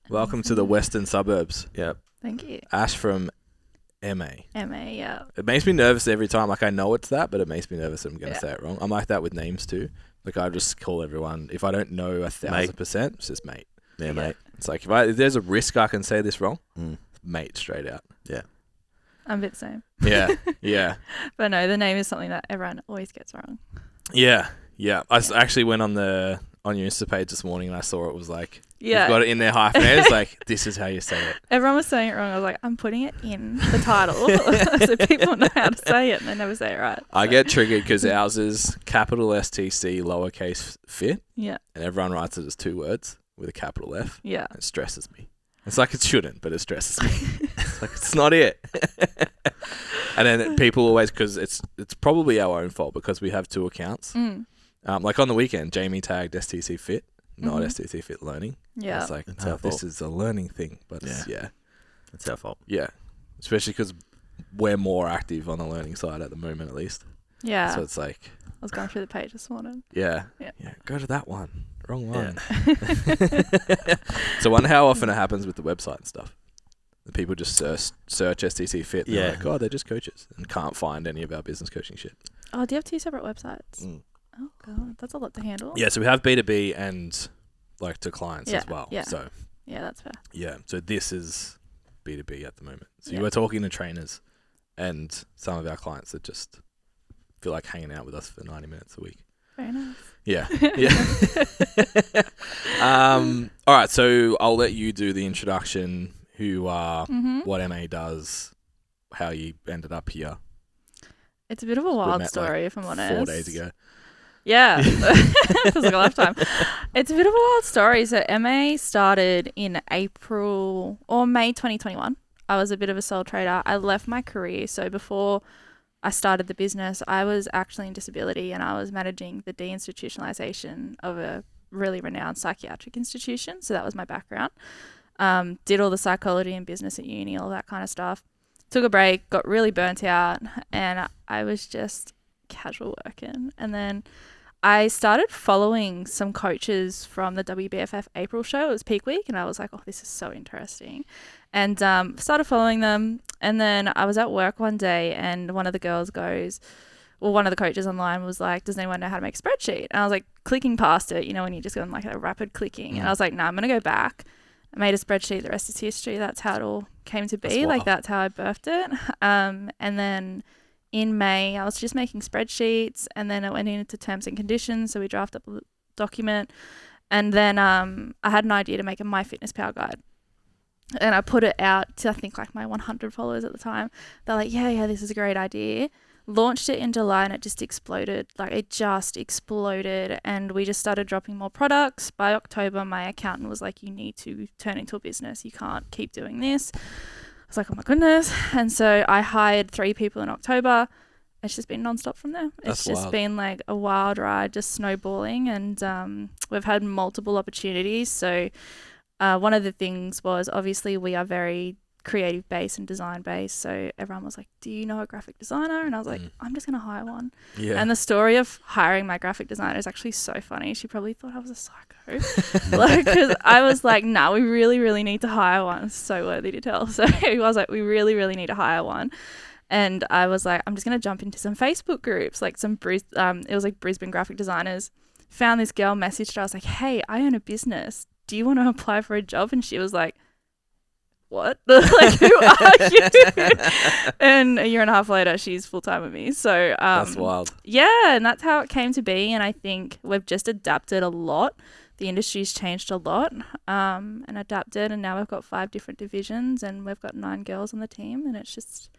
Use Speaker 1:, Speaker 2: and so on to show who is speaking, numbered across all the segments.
Speaker 1: Welcome to the western suburbs.
Speaker 2: Yep.
Speaker 3: Thank you.
Speaker 1: Ash from Emay.
Speaker 3: Emay, yeah.
Speaker 1: It makes me nervous every time. Like, I know it's that, but it makes me nervous that I'm going to say it wrong. I'm like that with names too. Like, I just call everyone, if I don't know 1,000%, it's just mate.
Speaker 2: Yeah, mate.
Speaker 1: It's like, if there's a risk I can say this wrong, mate straight out.
Speaker 2: Yeah.
Speaker 3: I'm a bit the same.
Speaker 1: Yeah, yeah.
Speaker 3: But no, the name is something that everyone always gets wrong.
Speaker 1: Yeah, yeah. I actually went on your Insta page this morning and I saw it was like, you've got it in there hyphenated. It's like, this is how you say it.
Speaker 3: Everyone was saying it wrong. I was like, I'm putting it in the title so people know how to say it and they never say it right.
Speaker 1: I get triggered because ours is capital STC lowercase fit.
Speaker 3: Yeah.
Speaker 1: And everyone writes it as 2 words with a capital F.
Speaker 3: Yeah.
Speaker 1: It stresses me. It's like it shouldn't, but it stresses me. It's like, it's not it. And then people always, because it's probably our own fault because we have 2 accounts. Like on the weekend, Jamie tagged STCfit, not STCfit Learning.
Speaker 3: Yeah.
Speaker 1: It's like,
Speaker 2: It's
Speaker 1: no,
Speaker 2: our fault.
Speaker 1: this is a learning thing. But
Speaker 2: It's our fault.
Speaker 1: Yeah. Especially because we're more active on the learning side at the moment, at least.
Speaker 3: Yeah.
Speaker 1: So it's like,
Speaker 3: I was going through the page this morning.
Speaker 1: yeah.
Speaker 3: Yeah.
Speaker 1: Go to that one. Wrong one.
Speaker 2: Yeah.
Speaker 1: So I wonder how often it happens with the website and stuff. The people just search STCfit. And they're like, oh, they're just coaches and can't find any of our business coaching shit.
Speaker 3: Oh, do you have 2 separate websites? Oh, God. That's a lot to handle.
Speaker 1: Yeah, so we have B2B and like to clients as well.
Speaker 3: Yeah.
Speaker 1: So
Speaker 3: Yeah, that's fair.
Speaker 1: yeah, so this is B2B at the moment. So
Speaker 3: Yeah.
Speaker 1: you were talking to trainers and some of our clients that just feel like hanging out with us for 90 minutes a week.
Speaker 3: Very nice.
Speaker 1: Yeah. Yeah. All right, so I'll let you do the introduction, who you are, what Emay does, how you ended up here.
Speaker 3: It's a bit of a wild story, if I'm honest.
Speaker 1: 4 days ago.
Speaker 3: Yeah. Feels like a lifetime. It's a bit of a wild story. So Emay started in April or May 2021. I was a bit of a sole trader. I left my career. So before I started the business, I was actually in disability and I was managing the deinstitutionalization of a really renowned psychiatric institution. So that was my background. Did all the psychology and business at uni, all that kind of stuff. Took a break, got really burnt out, and I was just casual working. And then I started following some coaches from the WBFF April show. It was peak week, and I was like, oh, this is so interesting. And started following them. And then I was at work one day, and one of the girls goes, well, one of the coaches online was like, does anyone know how to make a spreadsheet? And I was like, clicking past it, you know, when you just go on like a rapid clicking. And I was like, no, I'm going to go back. I made a spreadsheet. The rest is history. That's how it all came to be. Like, that's how I birthed it. And then in May, I was just making spreadsheets, and then it went into terms and conditions. So we drafted up a document, and then I had an idea to make a MyFitnessPal guide. And I put it out to, I think, like my 100 followers at the time. They're like, yeah, this is a great idea. Launched it in July and it just exploded. Like, it just exploded, and we just started dropping more products. By October, my accountant was like, you need to turn into a business. You can't keep doing this. I was like, oh my goodness. And so I hired 3 people in October. It's just been nonstop from there. It's just been like a wild ride, just snowballing. And we've had multiple opportunities. So one of the things was, obviously we are very creative based and design based. So everyone was like, do you know a graphic designer? And I was like, I'm just going to hire one. Yeah. And the story of hiring my graphic designer is actually so funny. She probably thought I was a psycho. Like, because I was like, nah, we really, really need to hire one. It's so worthy to tell. So I was like, we really, really need to hire one. And I was like, I'm just going to jump into some Facebook groups, like it was like Brisbane graphic designers. Found this girl, messaged her. I was like, hey, I own a business. Do you want to apply for a job? And she was like, what? Like, who are you? And a year and a half later, she's full-time with me. So
Speaker 1: that's wild.
Speaker 3: Yeah, and that's how it came to be. And I think we've just adapted a lot. The industry's changed a lot and adapted. And now we've got 5 different divisions and we've got 9 girls on the team, and it's just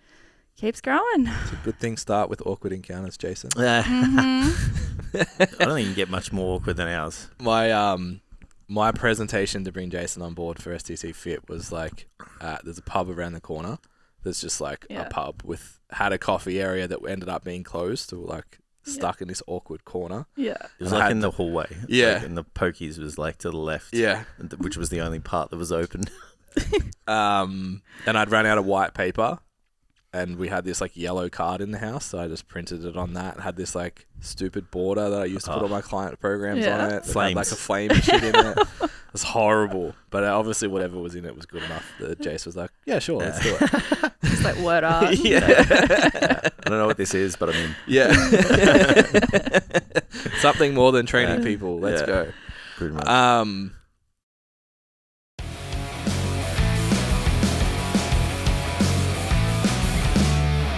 Speaker 3: keeps growing.
Speaker 1: It's a good thing. Start with awkward encounters, Jason.
Speaker 2: I don't think you can get much more awkward than ours.
Speaker 1: My presentation to bring Jason on board for STCfit was like, there's a pub around the corner. There's just like a pub had a coffee area that ended up being closed, or like stuck in this awkward corner. Yeah.
Speaker 2: It was like in the hallway.
Speaker 1: Yeah.
Speaker 2: Like, and the pokies was like to the left.
Speaker 1: Yeah.
Speaker 2: Which was the only part that was open.
Speaker 1: And I'd run out of white paper. And we had this like yellow card in the house, so I just printed it on that. Had this like stupid border that I used to put all my client programs on it. Flames. Had like a flame and shit in it. It's horrible. But obviously whatever was in it was good enough that Jace was like, yeah, sure, let's do it.
Speaker 3: It's like word art.
Speaker 2: I don't know what this is, but I mean,
Speaker 1: Yeah. Something more than training people. Let's go.
Speaker 2: pretty much.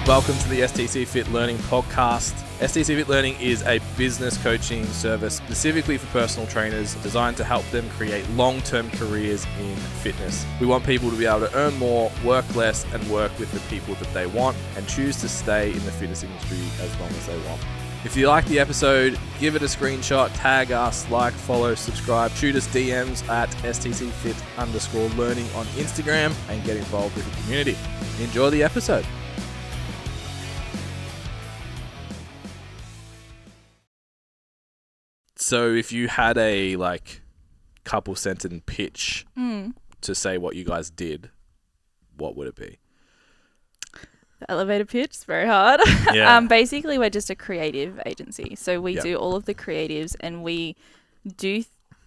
Speaker 1: Welcome to the STCfit Learning Podcast. STCfit Learning is a business coaching service specifically for personal trainers designed to help them create long-term careers in fitness. We want people to be able to earn more, work less, and work with the people that they want and choose to stay in the fitness industry as long as they want. If you like the episode, give it a screenshot, tag us, like, follow, subscribe, shoot us DMs at STCfit_learning on Instagram and get involved with the community. Enjoy the episode. So if you had a couple sentence pitch to say what you guys did, what would it be?
Speaker 3: The elevator pitch is very hard.
Speaker 2: Yeah.
Speaker 3: Basically, we're just a creative agency. So we do all of the creatives, and we do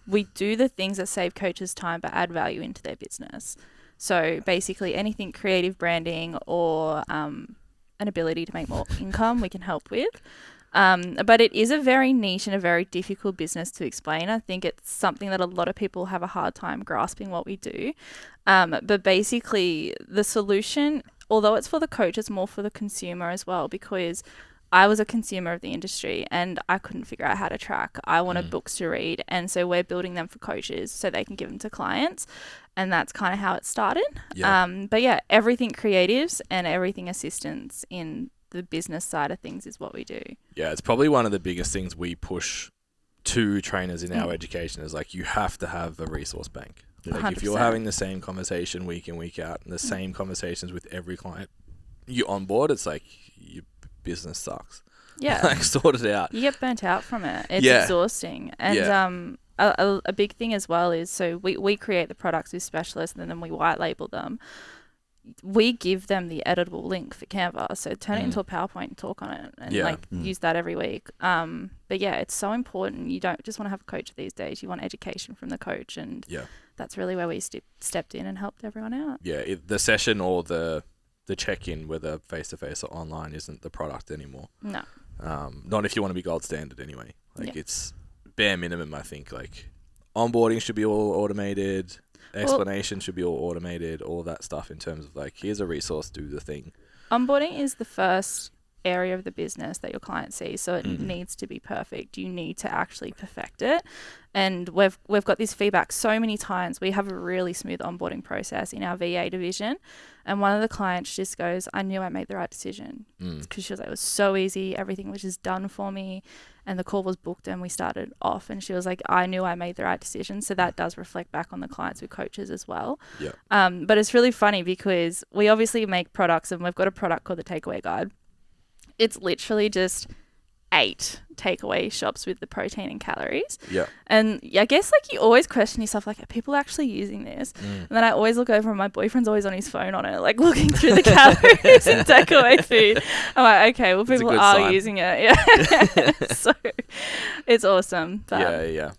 Speaker 3: the things that save coaches time but add value into their business. So basically anything creative branding or an ability to make more income we can help with. But it is a very niche and a very difficult business to explain. I think it's something that a lot of people have a hard time grasping what we do. But basically the solution, although it's for the coach, it's more for the consumer as well, because I was a consumer of the industry and I couldn't figure out how to track. I wanted books to read. And so we're building them for coaches so they can give them to clients. And that's kind of how it started. Yeah. But yeah, everything creatives and everything assistants in the business side of things is what we do. Yeah,
Speaker 1: it's probably one of the biggest things we push to trainers in our education is you have to have a resource bank. If you're having the same conversation week in, week out, and the same conversations with every client you onboard, it's your business sucks.
Speaker 3: Yeah.
Speaker 1: Sort it out.
Speaker 3: You get burnt out from it. It's exhausting. And a big thing as well is, so we create the products with specialists and then we white label them. We give them the editable link for Canva, so turn it into a PowerPoint and talk on it and use that every week. But yeah, it's so important. You don't just want to have a coach these days. You want education from the coach, and that's really where we stepped in and helped everyone out. Yeah,
Speaker 1: the session or the check-in, whether face-to-face or online, isn't the product anymore.
Speaker 3: No.
Speaker 1: Not if you want to be gold standard anyway. It's bare minimum, I think. Onboarding should be all automated. Explanation should be all automated, all that stuff in terms of here's a resource, do the thing.
Speaker 3: Onboarding is the first area of the business that your client sees, so it needs to be perfect. You need to actually perfect it. And we've got this feedback so many times. We have a really smooth onboarding process in our VA division. And one of the clients just goes, I knew I made the right decision. Because she was like, it was so easy. Everything was just done for me. And the call was booked and we started off. And she was like, I knew I made the right decision. So that does reflect back on the clients with coaches as well. Yeah. But it's really funny because we obviously make products, and we've got a product called the Takeaway Guide. It's literally just 8 takeaway shops with the protein and calories. Yeah. And I guess you always question yourself, are people actually using this? And then I always look over and my boyfriend's always on his phone on it, looking through the calories and takeaway food. I'm like, okay, well, people are using it. Yeah. So it's awesome.
Speaker 1: Yeah,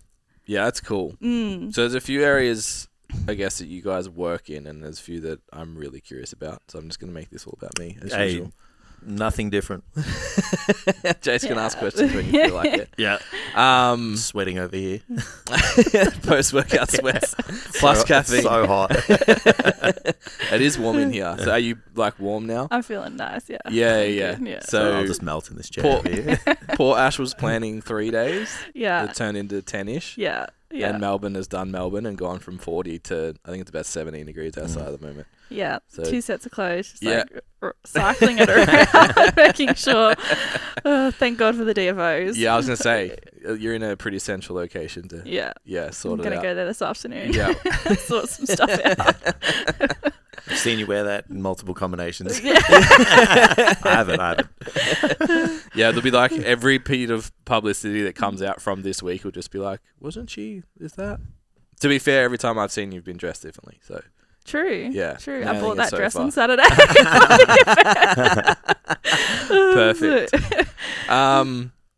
Speaker 1: that's cool. So there's a few areas, I guess, that you guys work in, and there's a few that I'm really curious about. So I'm just going to make this all about me as usual.
Speaker 2: Nothing different.
Speaker 1: Jace can ask questions when you feel like it.
Speaker 2: Yeah. Sweating over here.
Speaker 1: Post-workout sweats. Plus caffeine.
Speaker 2: So hot.
Speaker 1: It is warm in here. So are you warm now?
Speaker 3: I'm feeling nice, yeah.
Speaker 1: Yeah. So
Speaker 2: I'll just melt in this chair over here.
Speaker 1: Poor Ash was planning 3 days.
Speaker 3: Yeah.
Speaker 1: It turned into 10-ish.
Speaker 3: Yeah. Yeah.
Speaker 1: And Melbourne has done Melbourne and gone from 40 to, I think it's about 17 degrees outside at the moment.
Speaker 3: Yeah. So 2 sets of clothes. Just cycling it around, making sure. Thank God for the DFOs.
Speaker 1: Yeah, I was going to say, you're in a pretty central location to sort it out.
Speaker 3: I'm going to go there this afternoon.
Speaker 1: Yeah.
Speaker 3: Sort some stuff out.
Speaker 2: I've seen you wear that in multiple combinations. I haven't.
Speaker 1: Yeah, there'll be every piece of publicity that comes out from this week will just be wasn't she? Is that? To be fair, every time I've seen you've been dressed differently. So
Speaker 3: true.
Speaker 1: Yeah.
Speaker 3: True. I bought that dress on Saturday.
Speaker 1: Perfect.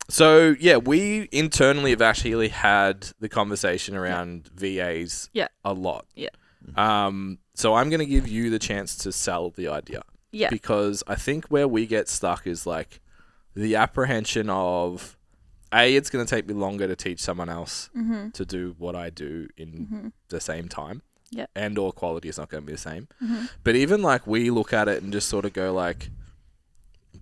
Speaker 1: So, yeah, we internally have actually had the conversation around VAs a lot.
Speaker 3: Yeah.
Speaker 1: So I'm going to give you the chance to sell the idea.
Speaker 3: Yeah.
Speaker 1: Because I think where we get stuck is like the apprehension of, it's going to take me longer to teach someone else to do what I do in the same time.
Speaker 3: Yeah.
Speaker 1: And or quality is not going to be the same.
Speaker 3: Mm-hmm.
Speaker 1: But even like we look at it and just sort of go like,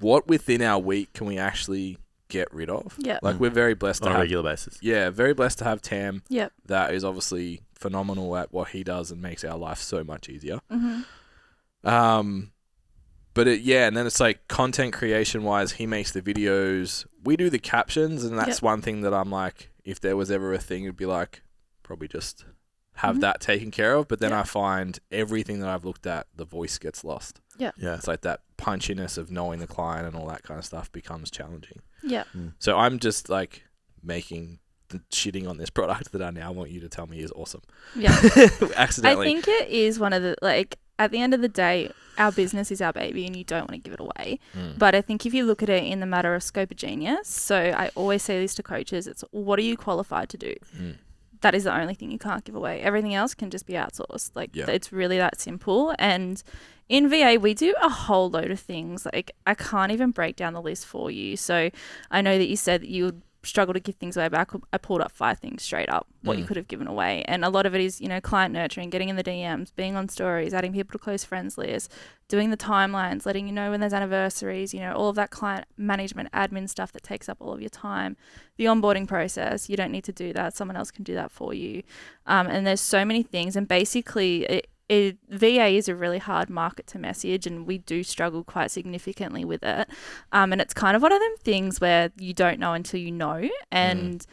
Speaker 1: what within our week can we actually get rid of?
Speaker 3: Yeah.
Speaker 1: Like we're very blessed to
Speaker 2: on a
Speaker 1: have,
Speaker 2: regular basis.
Speaker 1: Yeah, very blessed to have Tam.
Speaker 3: Yep.
Speaker 1: That is obviously phenomenal at what he does and makes our life so much easier.
Speaker 3: Mm-hmm.
Speaker 1: But and then it's like content creation wise, he makes the videos, we do the captions, and that's one thing that I'm like, if there was ever a thing, it'd be like probably just have that taken care of. But then I find everything that I've looked at, the voice gets lost.
Speaker 3: Yeah.
Speaker 1: It's like that punchiness of knowing the client and all that kind of stuff becomes challenging.
Speaker 3: Yeah.
Speaker 1: So I'm just like shitting on this product that I now want you to tell me is awesome.
Speaker 3: Yeah.
Speaker 1: Accidentally.
Speaker 3: I think it is one of the, like, at the end of the day, our business is our baby and you don't want to give it away. But I think if you look at it in the matter of scope of genius, so I always say this to coaches, it's what are you qualified to do? That is the only thing you can't give away. Everything else can just be outsourced. Like it's really that simple. And in VA, we do a whole load of things. Like I can't even break down the list for you. So I know that you said that you would struggle to give things away, but I pulled up 5 things straight up what you could have given away. And a lot of it is, client nurturing, getting in the DMs, being on stories, adding people to close friends lists, doing the timelines, letting you know when there's anniversaries, all of that client management, admin stuff that takes up all of your time. The onboarding process, you don't need to do that. Someone else can do that for you. And there's so many things. And basically VA is a really hard market to message, and we do struggle quite significantly with it. And it's kind of one of them things where you don't know until you know. And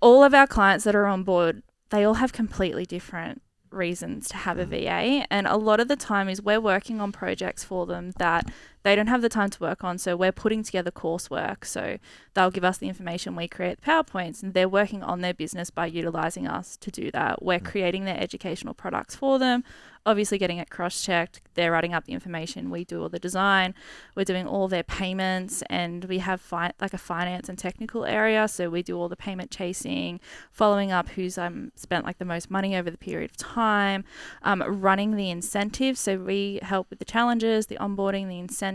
Speaker 3: all of our clients that are on board, they all have completely different reasons to have a VA. And a lot of the time is we're working on projects for them that they don't have the time to work on. So we're putting together coursework. So they'll give us the information, we create the PowerPoints, and they're working on their business by utilizing us to do that. We're creating their educational products for them, obviously getting it cross-checked. They're writing up the information. We do all the design. We're doing all their payments, and we have like a finance and technical area. So we do all the payment chasing, following up who's spent like the most money over the period of time, running the incentives. So we help with the challenges, the onboarding, the incentives,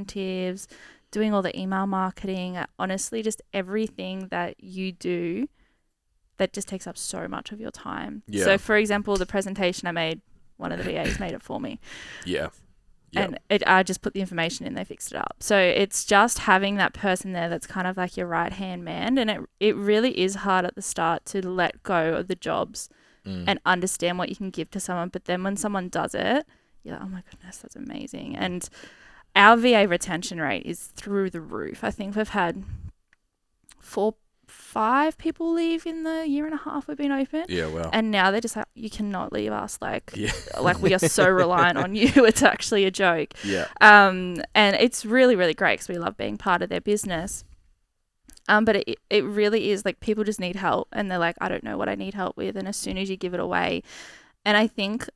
Speaker 3: doing all the email marketing, honestly, just everything that you do that just takes up so much of your time. Yeah. So for example, the presentation I made, one of the VAs made it for me.
Speaker 1: Yeah.
Speaker 3: And I just put the information in, they fixed it up. So it's just having that person there that's kind of like your right-hand man. And it really is hard at the start to let go of the jobs and understand what you can give to someone. But then when someone does it, you're like, oh my goodness, that's amazing. And our VA retention rate is through the roof. I think we've had 5 people leave in the year and a half we've been open.
Speaker 1: Yeah, wow.
Speaker 3: And now they're just like, you cannot leave us. Like we are so reliant on you. It's actually a joke.
Speaker 1: Yeah.
Speaker 3: And it's really, really great because we love being part of their business. But it really is like people just need help and they're like, I don't know what I need help with. And as soon as you give it away, and I think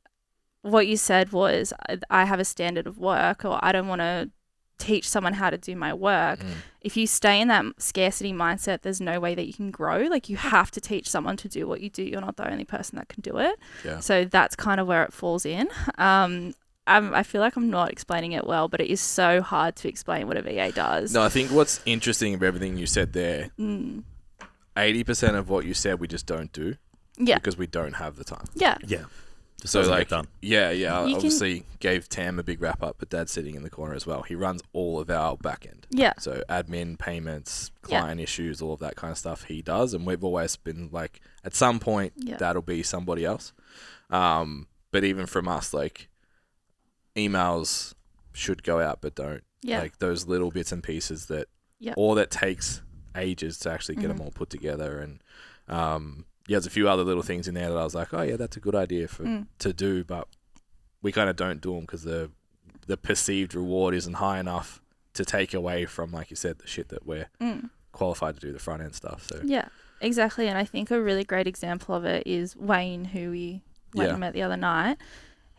Speaker 3: what you said was, I have a standard of work, or I don't want to teach someone how to do my work. If you stay in that scarcity mindset, there's no way that you can grow. Like you have to teach someone to do what you do. You're not the only person that can do it. Yeah. So that's kind of where it falls in. I feel like I'm not explaining it well, but it is so hard to explain what a VA does.
Speaker 1: No, I think what's interesting of everything you said there, 80% of what you said we just don't do.
Speaker 3: Yeah.
Speaker 1: Because we don't have the time.
Speaker 2: Yeah.
Speaker 1: So like, done. I obviously gave Tam a big wrap up, but Dad's sitting in the corner as well. He runs all of our back end.
Speaker 3: Yeah.
Speaker 1: So admin, payments, client issues, all of that kind of stuff he does. And we've always been like, at some point, that'll be somebody else. But even from us, like, emails should go out, but don't. Yeah. Like those little bits and pieces that, or that takes ages to actually get them all put together. And, there's a few other little things in there that I was like, oh yeah, that's a good idea to do, but we kind of don't do them because the perceived reward isn't high enough to take away from, like you said, the shit that we're qualified to do, the front end stuff. So
Speaker 3: yeah, exactly. And I think a really great example of it is Wayne, who we went and met the other night.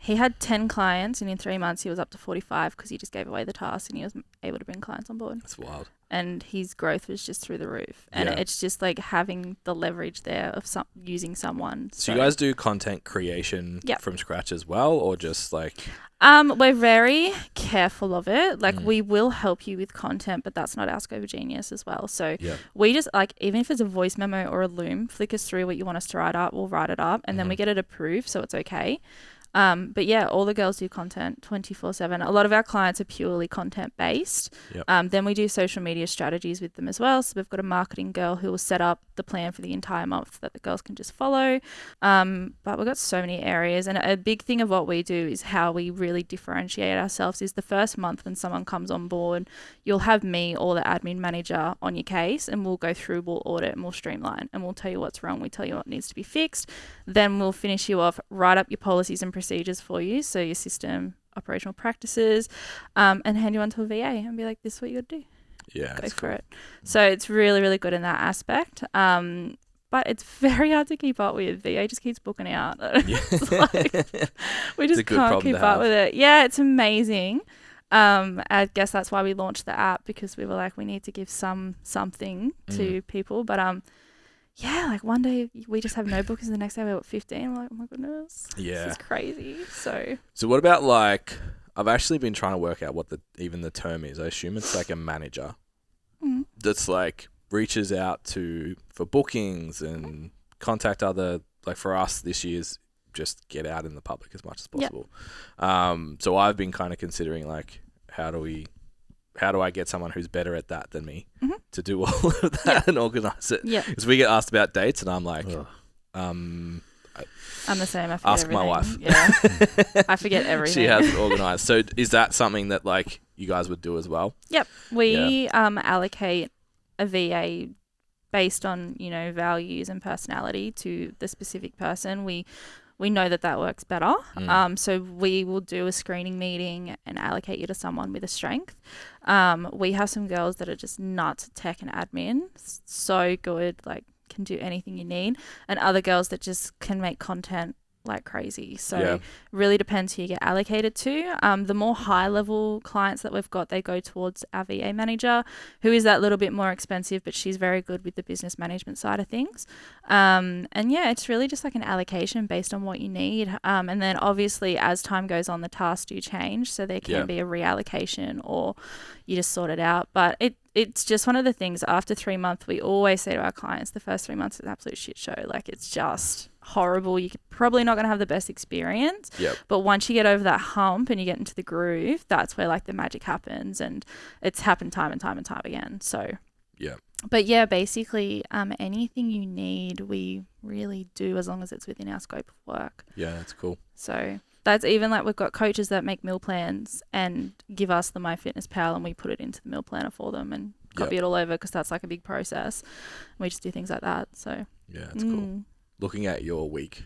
Speaker 3: he had 10 clients, and in 3 months he was up to 45 because he just gave away the task and he was able to bring clients on board.
Speaker 1: That's wild.
Speaker 3: And his growth was just through the roof. And it's just like having the leverage there of using someone.
Speaker 1: So you guys do content creation from scratch as well, or just like...
Speaker 3: We're very careful of it. Like we will help you with content, but that's not our scope of genius as well. So we just like, even if it's a voice memo or a Loom, flick us through what you want us to write up, we'll write it up, and then we get it approved, so it's okay. But yeah, all the girls do content 24/7. A lot of our clients are purely content based. Then we do social media strategies with them as well. So we've got a marketing girl who will set up the plan for the entire month that the girls can just follow. But we've got so many areas, and a big thing of what we do is how we really differentiate ourselves is the first month when someone comes on board, you'll have me or the admin manager on your case, and we'll go through, we'll audit, and we'll streamline, and we'll tell you what's wrong, we tell you what needs to be fixed. Then we'll finish you off, write up your policies and procedures for you, so your system, operational practices, and hand you on to a VA and be like, this is what you got to do.
Speaker 1: Yeah,
Speaker 3: go for it. So it's really, really good in that aspect. But it's very hard to keep up with. VA just keeps booking out. It's like, we just can't keep up with it. Yeah, it's amazing. I guess that's why we launched the app, because we were like, we need to give something to people. But yeah, like one day we just have no bookings, and the next day we're at 15. I'm like, oh my goodness, this is crazy. So
Speaker 1: what about like, I've actually been trying to work out what even the term is. I assume it's like a manager that's like reaches out for bookings and contact other, like for us this year's just get out in the public as much as possible. So I've been kind of considering like, how do I get someone who's better at that than me to do all of that and organize it? Because we get asked about dates, and I'm like, I'm
Speaker 3: the same. I forget
Speaker 1: ask
Speaker 3: everything.
Speaker 1: my wife.
Speaker 3: Yeah, I forget everything.
Speaker 1: She has it organized. So is that something that like you guys would do as well?
Speaker 3: Yep, we allocate a VA based on values and personality to the specific person. We know that works better. So we will do a screening meeting and allocate you to someone with a strength. We have some girls that are just nuts at tech and admin, so good, like can do anything you need, and other girls that just can make content like crazy. So really depends who you get allocated to. The more high level clients that we've got, they go towards our VA manager, who is that little bit more expensive, but she's very good with the business management side of things. And yeah, it's really just like an allocation based on what you need. And then obviously as time goes on, the tasks do change, so there can be a reallocation, or you just sort it out. But it's just one of the things. After 3 months, we always say to our clients, the first 3 months is an absolute shit show. Like, it's just horrible. You're probably not going to have the best experience. But once you get over that hump and you get into the groove, that's where like the magic happens. And it's happened time and time and time again. So but yeah, basically anything you need, we really do, as long as it's within our scope of work.
Speaker 1: Yeah, that's cool.
Speaker 3: So that's even like, we've got coaches that make meal plans and give us the MyFitnessPal, and we put it into the meal planner for them and copy it all over, because that's like a big process. We just do things like that. So
Speaker 1: yeah, that's cool. Looking at your week,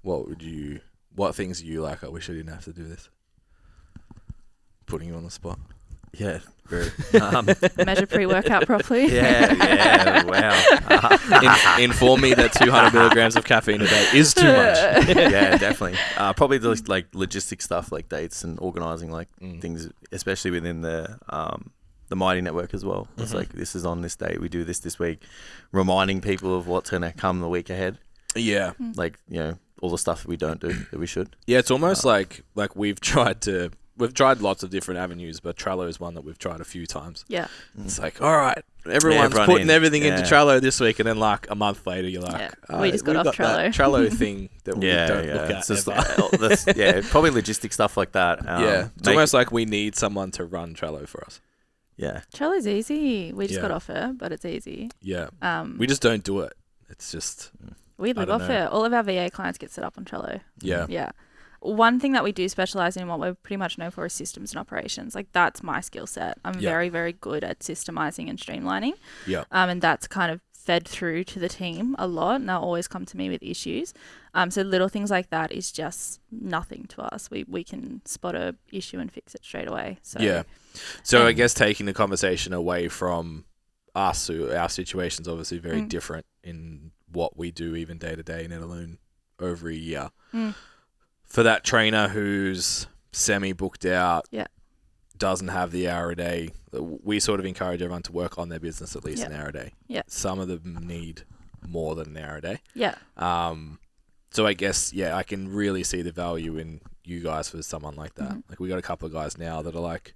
Speaker 1: what things are you like, I wish I didn't have to do this? Putting you on the spot.
Speaker 2: Yeah, very.
Speaker 3: Measure pre-workout properly.
Speaker 2: Wow.
Speaker 1: Inform me that 200 milligrams of caffeine a day is too much.
Speaker 2: Yeah, definitely. Probably the like logistic stuff, like dates and organising like things, especially within the Mighty Network as well. It's like, this is on this date, we do this week, reminding people of what's going to come the week ahead. Yeah. Like, all the stuff that we don't do that we should.
Speaker 1: Yeah, it's almost like we've tried lots of different avenues, but Trello is one that we've tried a few times. Yeah. It's like, all right, everyone's putting everything into Trello this week, and then like a month later, you're like,
Speaker 3: we just got off Trello.
Speaker 1: That Trello thing that we don't look at.
Speaker 2: It's just probably logistic stuff like that.
Speaker 1: It's almost like we need someone to run Trello for us.
Speaker 2: Yeah.
Speaker 3: Trello's easy. We just got off it, but it's easy.
Speaker 1: Yeah. We just don't do it. It's just...
Speaker 3: We live off it. All of our VA clients get set up on Trello.
Speaker 1: Yeah.
Speaker 3: Yeah. One thing that we do specialize in, what we're pretty much known for, is systems and operations. Like, that's my skill set. I'm very, very good at systemizing and streamlining.
Speaker 1: Yeah.
Speaker 3: And that's kind of fed through to the team a lot, and they'll always come to me with issues. So little things like that is just nothing to us. We can spot a issue and fix it straight away. So
Speaker 1: yeah. So I guess taking the conversation away from us, our situation's obviously very different in what we do even day to day, let alone over a year. for that trainer who's semi-booked out,
Speaker 3: Yeah.
Speaker 1: doesn't have the hour a day, we sort of encourage everyone to work on their business at least
Speaker 3: Yeah.
Speaker 1: an hour a day.
Speaker 3: Yeah.
Speaker 1: Some of them need more than an hour a day.
Speaker 3: Yeah.
Speaker 1: So I guess, I can really see the value in you guys for someone like that.
Speaker 3: Mhm.
Speaker 1: Like we got a couple of guys now that are like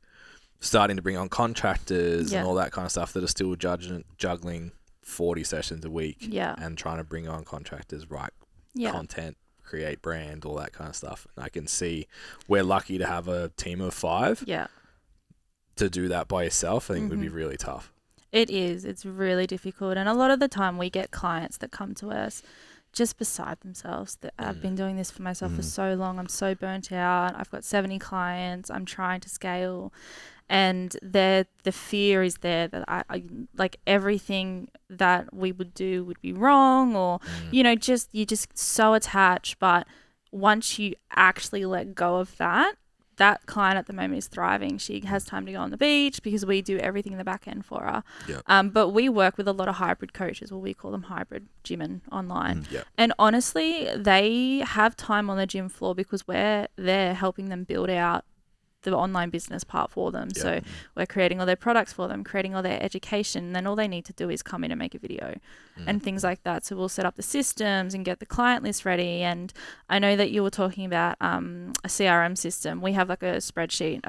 Speaker 1: starting to bring on contractors and all that kind of stuff that are still juggling 40 sessions a week
Speaker 3: Yeah.
Speaker 1: and trying to bring on contractors, write
Speaker 3: Yeah.
Speaker 1: content, create brand, all that kind of stuff. And I can see we're lucky to have a team of 5.
Speaker 3: Yeah.
Speaker 1: To do that by yourself, I think would be really tough.
Speaker 3: It is. It's really difficult. And a lot of the time we get clients that come to us just beside themselves. That I've been doing this for myself for so long. I'm so burnt out. I've got 70 clients. I'm trying to scale. And the fear is there that I like everything that we would do would be wrong, or, you're just so attached. But once you actually let go of that client at the moment is thriving. She has time to go on the beach because we do everything in the back end for her.
Speaker 1: Yep.
Speaker 3: But we work with a lot of hybrid coaches, we call them hybrid gymmen online.
Speaker 1: Yep.
Speaker 3: And honestly, they have time on the gym floor because we're there helping them build out the online business part for them. So we're creating all their products for them, creating all their education. And then all they need to do is come in and make a video and things like that. So we'll set up the systems and get the client list ready. And I know that you were talking about a CRM system. We have like a spreadsheet,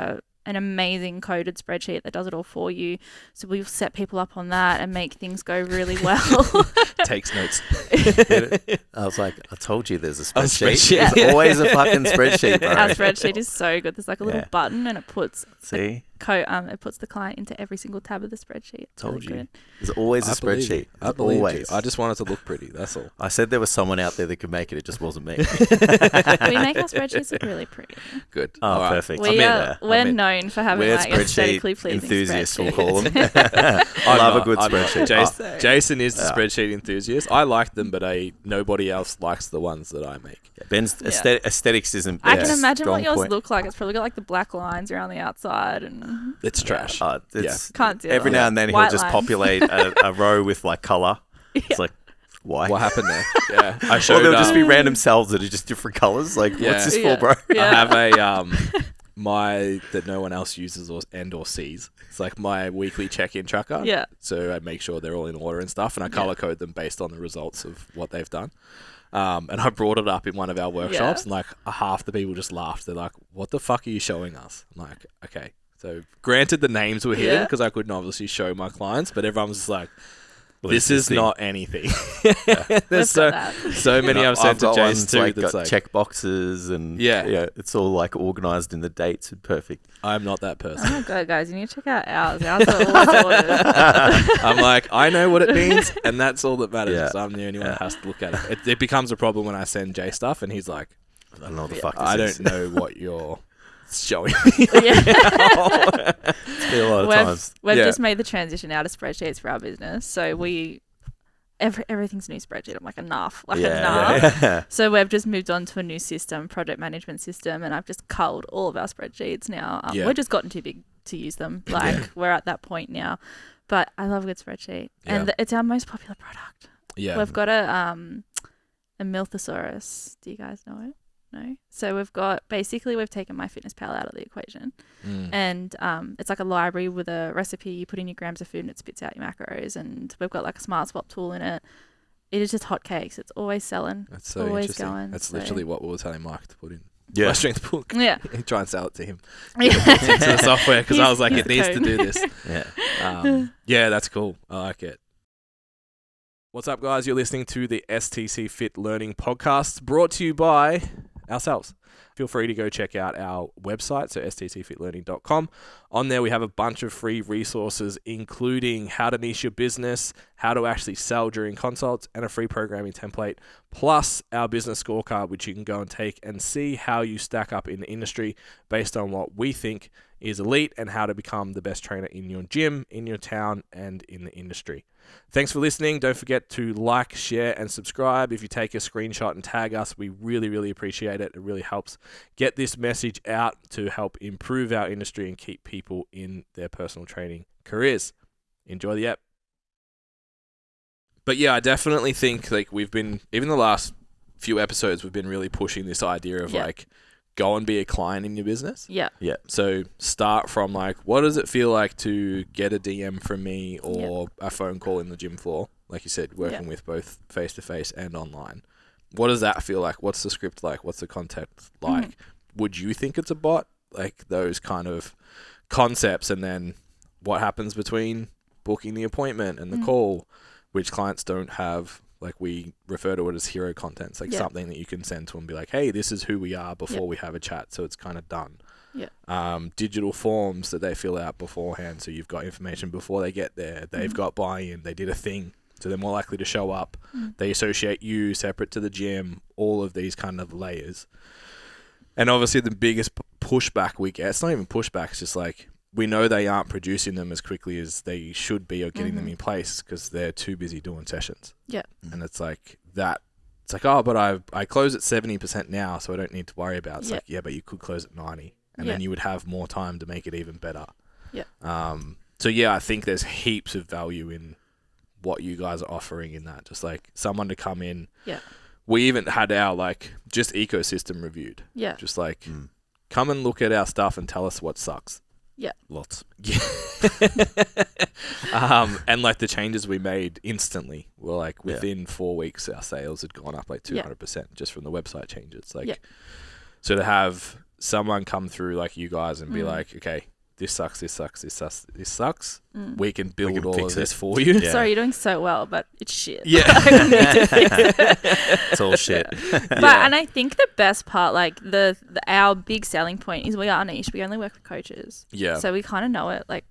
Speaker 3: an amazing coded spreadsheet that does it all for you. So we'll set people up on that and make things go really well.
Speaker 1: Takes notes.
Speaker 2: I was like, I told you there's a
Speaker 1: A
Speaker 2: spreadsheet.
Speaker 1: spreadsheet.
Speaker 2: There's always a fucking spreadsheet, bro.
Speaker 3: Our spreadsheet is so good. There's like a little button and it puts
Speaker 2: See?
Speaker 3: it puts the client into every single tab of the spreadsheet. It's
Speaker 2: Told
Speaker 3: really
Speaker 2: you.
Speaker 3: good.
Speaker 2: There's always a
Speaker 1: I believe you.
Speaker 2: spreadsheet.
Speaker 1: I
Speaker 2: There's
Speaker 1: believe
Speaker 2: always.
Speaker 1: you. I just want it to look pretty. That's all.
Speaker 2: I said there was someone out there that could make it. It just wasn't me.
Speaker 3: We make our spreadsheets look really pretty.
Speaker 1: Good.
Speaker 2: Oh,
Speaker 1: All right.
Speaker 2: perfect.
Speaker 3: We're known for having
Speaker 2: We're
Speaker 3: like
Speaker 2: spreadsheet
Speaker 3: aesthetically pleasing
Speaker 2: enthusiasts, we'll
Speaker 3: spreadsheets.
Speaker 2: call them. I love a good spreadsheet.
Speaker 1: Jason is the spreadsheet enthusiast. I like them, but nobody else likes the ones that I make.
Speaker 2: Ben's aesthetics isn't.
Speaker 3: I
Speaker 2: Ben's
Speaker 3: can imagine what
Speaker 2: strong
Speaker 3: yours
Speaker 2: point.
Speaker 3: look like. It's probably got like the black lines around the outside and
Speaker 1: It's trash.
Speaker 3: can't do
Speaker 2: Every
Speaker 3: it.
Speaker 2: now and then he'll
Speaker 3: White
Speaker 2: just
Speaker 3: lines.
Speaker 2: populate a row with like color. It's like, why?
Speaker 1: What happened there? Yeah, I
Speaker 2: Or
Speaker 1: showed.
Speaker 2: there'll just be random cells that are just different colors. Like, what's this for, bro?
Speaker 3: Yeah.
Speaker 1: I have a that no one else uses or sees. It's like my weekly check-in tracker.
Speaker 3: Yeah.
Speaker 1: So I make sure they're all in order and stuff, and I color code them based on the results of what they've done. And I brought it up in one of our workshops, and like half the people just laughed. They're like, "What the fuck are you showing us?" I'm like, "Okay." So granted, the names were hidden because I couldn't obviously show my clients, but everyone was just like, "This is not anything." There's so many I've sent to Jace too.
Speaker 2: Like,
Speaker 1: That's
Speaker 2: got
Speaker 1: like,
Speaker 2: check boxes and it's all like organized in the dates and perfect.
Speaker 1: I'm not that person.
Speaker 3: Oh my god, guys, you need to check out ours. Ours are always ordered.
Speaker 1: I'm like, I know what it means, and that's all that matters.
Speaker 2: Yeah.
Speaker 1: So I'm the only one that has to look at it. It becomes a problem when I send Jay stuff, and he's like,
Speaker 2: I don't know what the fuck this
Speaker 1: I
Speaker 2: is.
Speaker 1: don't know what you're showing me.
Speaker 2: It's been a lot of times.
Speaker 3: We've just made the transition out of spreadsheets for our business. So everything's new spreadsheet. I'm like, enough.
Speaker 2: Yeah.
Speaker 3: So we've just moved on to a new system, project management system, and I've just culled all of our spreadsheets now. We've just gotten too big to use them. Like, we're at that point now. But I love a good spreadsheet. And it's our most popular product.
Speaker 1: Yeah.
Speaker 3: We've got a Milthosaurus. Do you guys know it? No. So we've taken MyFitnessPal out of the equation. And it's like a library with a recipe. You put in your grams of food and it spits out your macros. And we've got like a smart swap tool in it. It is just hotcakes. It's always selling.
Speaker 1: That's so
Speaker 3: always
Speaker 1: interesting.
Speaker 3: going.
Speaker 1: That's literally what we were telling Mike to put in.
Speaker 2: Yeah.
Speaker 1: My strength book.
Speaker 3: Yeah.
Speaker 1: Try and sell it to him. Into the software, because I was like, it needs to do this.
Speaker 2: Yeah.
Speaker 1: That's cool. I like it. What's up, guys? You're listening to the STCfit Learning Podcast, brought to you by ourselves. Feel free to go check out our website, so stcfitlearning.com. On there, we have a bunch of free resources, including how to niche your business, how to actually sell during consults, and a free programming template, plus our business scorecard, which you can go and take and see how you stack up in the industry based on what we think is elite and how to become the best trainer in your gym, in your town, and in the industry. Thanks for listening. Don't forget to like, share, and subscribe. If you take a screenshot and tag us, we really, really appreciate it. It really helps get this message out to help improve our industry and keep people in their personal training careers. Enjoy the app. But yeah, I definitely think like we've been, even the last few episodes, we've been really pushing this idea of like, go and be a client in your business.
Speaker 3: Yeah.
Speaker 2: Yeah.
Speaker 1: So start from like, what does it feel like to get a DM from me or a phone call in the gym floor? Like you said, working with both face-to-face and online. What does that feel like? What's the script like? What's the content like? Would you think it's a bot? Like those kind of concepts, and then what happens between booking the appointment and the call, which clients don't have. Like we refer to it as hero content. It's like something that you can send to them and be like, hey, this is who we are before we have a chat. So it's kind of done. Yeah. Digital forms that they fill out beforehand. So you've got information before they get there. They've got buy-in. They did a thing. So they're more likely to show up. They associate you separate to the gym. All of these kind of layers. And obviously the biggest pushback we get, it's not even pushback. It's just like, we know they aren't producing them as quickly as they should be or getting them in place because they're too busy doing sessions.
Speaker 3: Yeah.
Speaker 1: And it's like that. It's like, oh, but I close at 70% now, so I don't need to worry about it. It's like, yeah, but you could close at 90 and then you would have more time to make it even better. Yeah. So yeah, I think there's heaps of value in what you guys are offering in that. Just like someone to come in. Yeah. We even had our like just ecosystem reviewed. Yeah. Just like come and look at our stuff and tell us what sucks.
Speaker 3: Yeah.
Speaker 2: Lots.
Speaker 1: Yeah. And like the changes we made instantly were like within 4 weeks, our sales had gone up like 200% just from the website changes. Like, so to have someone come through like you guys and be like, okay, this sucks, this sucks, this sucks, this sucks. We can build all of this for you.
Speaker 3: Yeah. Sorry, you're doing so well, but it's shit.
Speaker 1: Yeah.
Speaker 2: It's all shit.
Speaker 3: But and I think the best part, like our big selling point is we are niche. We only work with coaches. Yeah. So we kind of know it. Like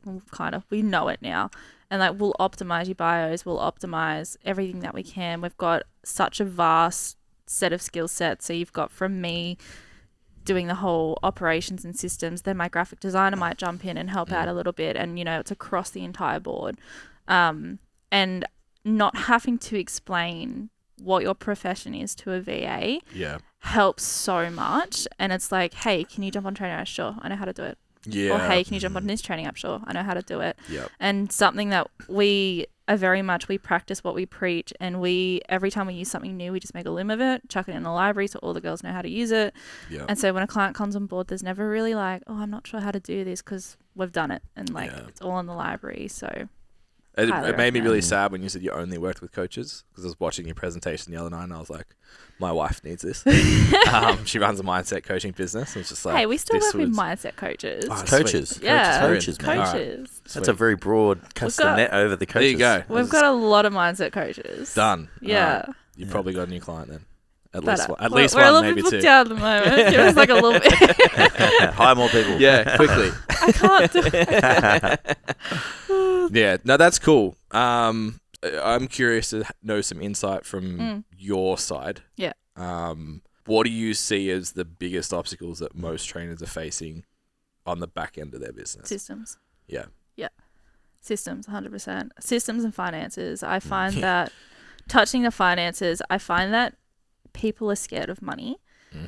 Speaker 3: we know it now. And like we'll optimize your bios. We'll optimize everything that we can. We've got such a vast set of skill sets. So you've got from me doing the whole operations and systems, then my graphic designer might jump in and help out a little bit, and it's across the entire board, and not having to explain what your profession is to a VA helps so much. And it's like, hey, can you jump on training app? Sure, I know how to do it. Or hey, can you jump on this training app? Sure, I know how to do it. And something that we are very much, we practice what we preach, and every time we use something new, we just make a limb of it, chuck it in the library so all the girls know how to use it. And so when a client comes on board, there's never really like, oh, I'm not sure how to do this, because we've done it, and like it's all in the library. So
Speaker 1: it made me really sad when you said you only worked with coaches, because I was watching your presentation the other night and I was like, my wife needs this. She runs a mindset coaching business. It's just like,
Speaker 3: hey, we still work with mindset coaches.
Speaker 2: Oh, coaches.
Speaker 3: Yeah.
Speaker 2: Coaches.
Speaker 3: Right.
Speaker 2: That's a very broad cast of net over the coaches.
Speaker 1: There you go.
Speaker 3: We've got a lot of mindset coaches.
Speaker 1: Done.
Speaker 3: Yeah.
Speaker 1: You've probably got a new client then. At
Speaker 3: But,
Speaker 1: least one. At
Speaker 3: we're
Speaker 1: least
Speaker 3: we're a
Speaker 1: one,
Speaker 3: little
Speaker 1: maybe
Speaker 3: bit
Speaker 1: two.
Speaker 3: booked out at the moment. Give us like a little bit.
Speaker 2: Hire more people.
Speaker 1: Yeah, quickly.
Speaker 3: I can't do it.
Speaker 1: Yeah, no, that's cool. I'm curious to know some insight from your side.
Speaker 3: Yeah.
Speaker 1: What do you see as the biggest obstacles that most trainers are facing on the back end of their business?
Speaker 3: Systems.
Speaker 1: Yeah.
Speaker 3: Yeah. Systems, 100%. Systems and finances. I find that touching the finances, I find that people are scared of money.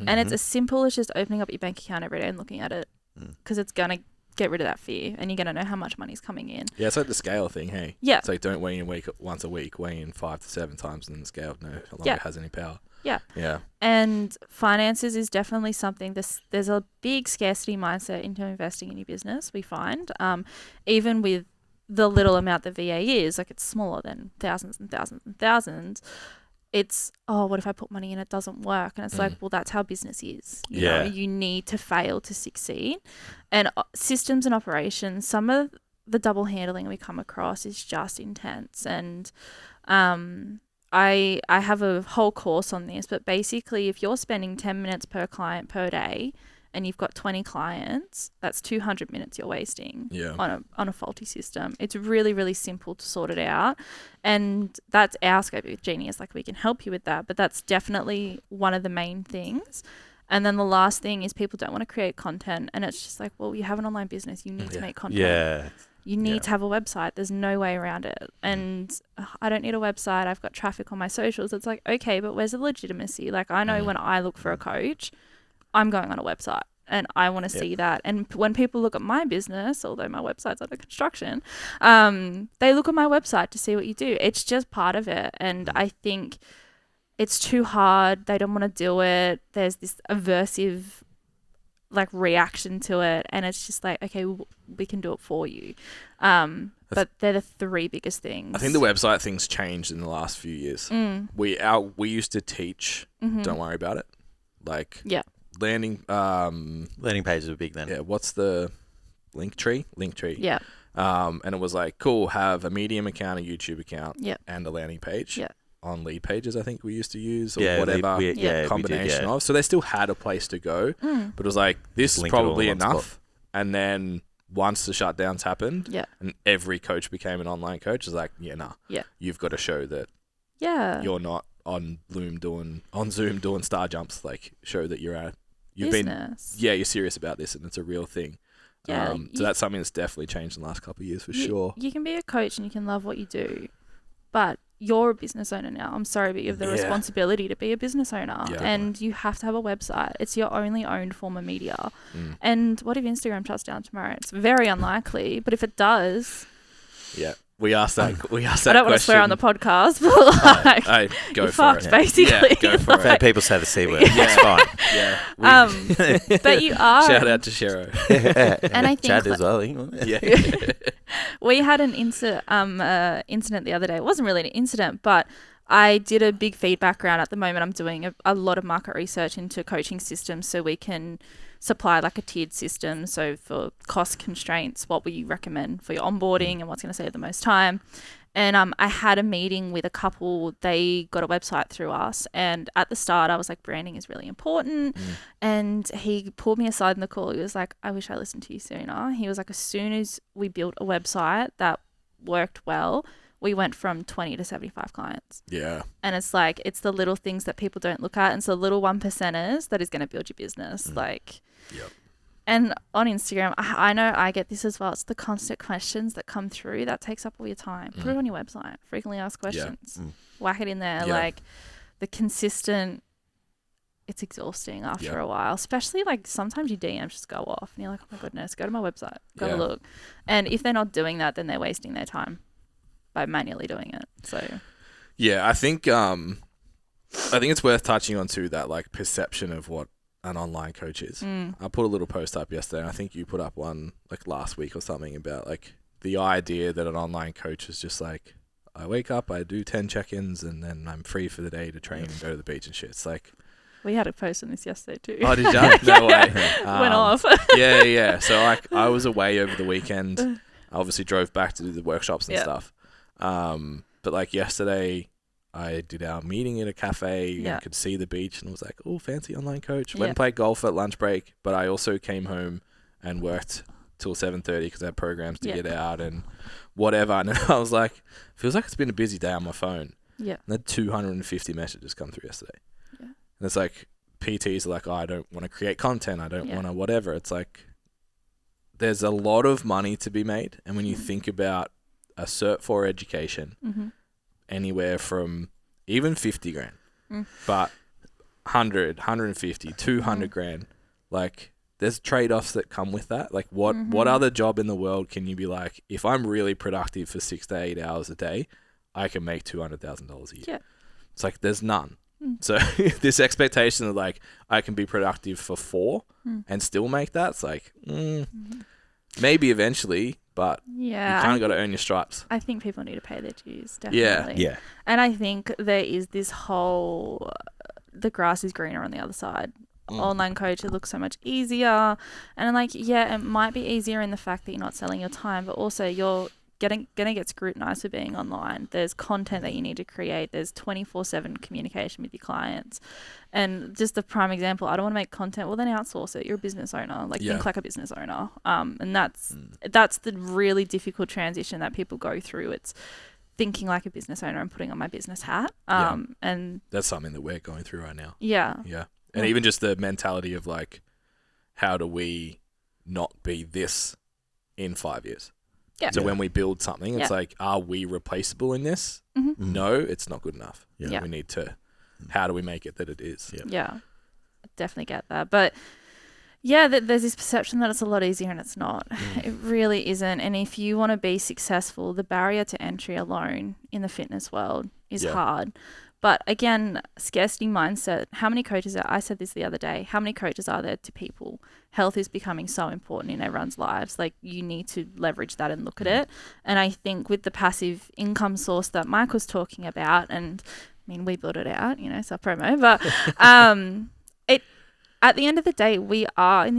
Speaker 3: And it's as simple as just opening up your bank account every day and looking at it, because it's going to get rid of that fear, and you're going to know how much money's coming in.
Speaker 1: Yeah, it's like the scale thing, hey?
Speaker 3: Yeah.
Speaker 1: It's like don't weigh in once a week, weigh in 5 to 7 times, and then the scale no longer has any power.
Speaker 3: Yeah.
Speaker 1: Yeah.
Speaker 3: And finances is definitely something, there's a big scarcity mindset into investing in your business, we find. Even with the little amount the VA is, like it's smaller than thousands and thousands and thousands. It's, oh, what if I put money in, it doesn't work? And it's like, well, that's how business is. You know, you need to fail to succeed. And systems and operations, some of the double handling we come across is just intense. And I have a whole course on this, but basically if you're spending 10 minutes per client per day and you've got 20 clients, that's 200 minutes you're wasting on a faulty system. It's really, really simple to sort it out. And that's our scope of genius. Like, we can help you with that, but that's definitely one of the main things. And then the last thing is people don't want to create content. And it's just like, well, you have an online business. You need to make content.
Speaker 2: Yeah.
Speaker 3: You need to have a website. There's no way around it. And I don't need a website. I've got traffic on my socials. It's like, okay, but where's the legitimacy? Like, I know when I look for a coach, I'm going on a website and I want to see that. And when people look at my business, although my website's under construction, they look at my website to see what you do. It's just part of it. And I think it's too hard. They don't want to do it. There's this aversive like reaction to it, and it's just like, okay, we can do it for you. But they're the three biggest things.
Speaker 1: I think the website thing's changed in the last few years. We used to teach, don't worry about it. Like landing
Speaker 2: pages are big then.
Speaker 1: Yeah, what's the Linktree?
Speaker 3: Yeah.
Speaker 1: And it was like, cool, have a Medium account, a YouTube account,
Speaker 3: Yep.
Speaker 1: and a landing page.
Speaker 3: Yeah.
Speaker 1: On lead pages, I think we used to use, or
Speaker 2: Yeah,
Speaker 1: whatever combination of. So they still had a place to go, but it was like, this is probably enough. And then once the shutdowns happened, and every coach became an online coach, it's like, you've got to show that you're not on Zoom doing star jumps. Like, show that you're you're serious about this and it's a real thing. So that's something that's definitely changed in the last couple of years for sure.
Speaker 3: You can be a coach and you can love what you do, but you're a business owner now. I'm sorry, but you have the responsibility to be a business owner, and you have to have a website. It's your only owned form of media. And what if Instagram shuts down tomorrow? It's very unlikely, but if it does,
Speaker 1: we asked that.
Speaker 3: I don't want to swear on the podcast, but like,
Speaker 1: go
Speaker 3: you're
Speaker 1: for
Speaker 3: fucked,
Speaker 1: it.
Speaker 3: basically.
Speaker 1: Yeah, go for it.
Speaker 2: People say the C word. It's fine.
Speaker 1: Yeah.
Speaker 3: But you are.
Speaker 1: Shout out to Shero.
Speaker 3: And I think
Speaker 2: Chad as well.
Speaker 3: we had an incident the other day. It wasn't really an incident, but I did a big feedback round. At the moment, I'm doing a lot of market research into coaching systems so we can supply like a tiered system. So for cost constraints, what we recommend for your onboarding and what's going to save the most time. And I had a meeting with a couple. They got a website through us. And at the start, I was like, branding is really important. And he pulled me aside in the call. He was like, I wish I listened to you sooner. He was like, as soon as we built a website that worked well, we went from 20 to 75 clients.
Speaker 1: Yeah.
Speaker 3: And it's like, it's the little things that people don't look at. And it's the little 1%ers that is going to build your business. And on Instagram, I know I get this as well. It's the constant questions that come through that takes up all your time. Put it on your website. Frequently asked questions. Whack it in there. Like the consistent, it's exhausting after a while. Especially like sometimes your DMs just go off and you're like, oh my goodness, go to my website. Go have a look. And if they're not doing that, then they're wasting their time by manually doing it. So
Speaker 1: I think it's worth touching on too, that like perception of what an online coach is. I put a little post up yesterday, and I think you put up one like last week or something about like the idea that an online coach is just like, I wake up, I do 10 check-ins, and then I'm free for the day to train and go to the beach and shit. It's like,
Speaker 3: we had a post on this yesterday too.
Speaker 1: Oh, did you? No way.
Speaker 3: Went off.
Speaker 1: Yeah. So like I was away over the weekend. I obviously drove back to do the workshops and stuff. But like yesterday, I did our meeting at a cafe and could see the beach and was like, oh, fancy online coach. Went and played golf at lunch break, but I also came home and worked till 7:30 because I had programs to get out and whatever. And I was like, feels like it's been a busy day on my phone. Yeah. And then 250 messages come through yesterday. Yeah. And it's like, PTs are like, oh, I don't want to create content. I don't want to whatever. It's like, there's a lot of money to be made. And when you think about a Cert 4 education, anywhere from even 50 grand, but 100, 150, 200 grand, like there's trade-offs that come with that. Like what other job in the world can you be like, if I'm really productive for 6 to 8 hours a day, I can make $200,000 a year. Yeah. It's like, there's none. So this expectation of like, I can be productive for 4 and still make that, it's like, maybe eventually, but you kind of got to earn your stripes.
Speaker 3: I think people need to pay their dues, definitely. Yeah. And I think there is this whole, the grass is greener on the other side. Online coach, it looks so much easier. And I'm like, it might be easier in the fact that you're not selling your time, but also you're gonna get scrutinized for being online. There's content that you need to create. There's 24/7 communication with your clients. And just the prime example, I don't want to make content. Well, then outsource it. You're a business owner. Like think like a business owner. And that's the really difficult transition that people go through. It's thinking like a business owner and putting on my business hat. And
Speaker 1: that's something that we're going through right now.
Speaker 3: Yeah.
Speaker 1: And even just the mentality of like, how do we not be this in 5 years? Yeah. So when we build something, it's like, are we replaceable in this? No, it's not good enough. Yeah. We need to, how do we make it that it is?
Speaker 3: Yeah. Definitely get that. But there's this perception that it's a lot easier and it's not. It really isn't. And if you want to be successful, the barrier to entry alone in the fitness world is hard. But again, scarcity mindset. How many coaches I said this the other day. How many coaches are there to people? Health is becoming so important in everyone's lives. Like, you need to leverage that and look at it. And I think with the passive income source that Mike was talking about, and I mean, we built it out, self-promo, but at the end of the day, we are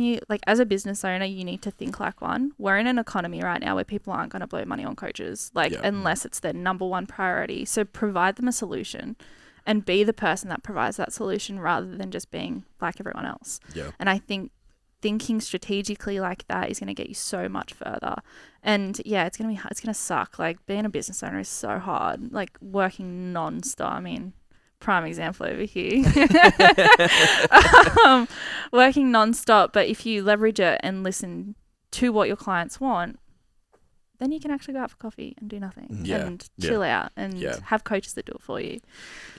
Speaker 3: as a business owner, you need to think like one. We're in an economy right now where people aren't going to blow money on coaches, unless it's their number one priority. So provide them a solution and be the person that provides that solution rather than just being like everyone else.
Speaker 1: Yeah.
Speaker 3: And I think thinking strategically like that is going to get you so much further. And yeah, it's going to suck. Like, being a business owner is so hard, like working non-stop. I mean, prime example over here. Working non-stop, but if you leverage it and listen to what your clients want, then you can actually go out for coffee and do nothing and chill out and have coaches that do it for you.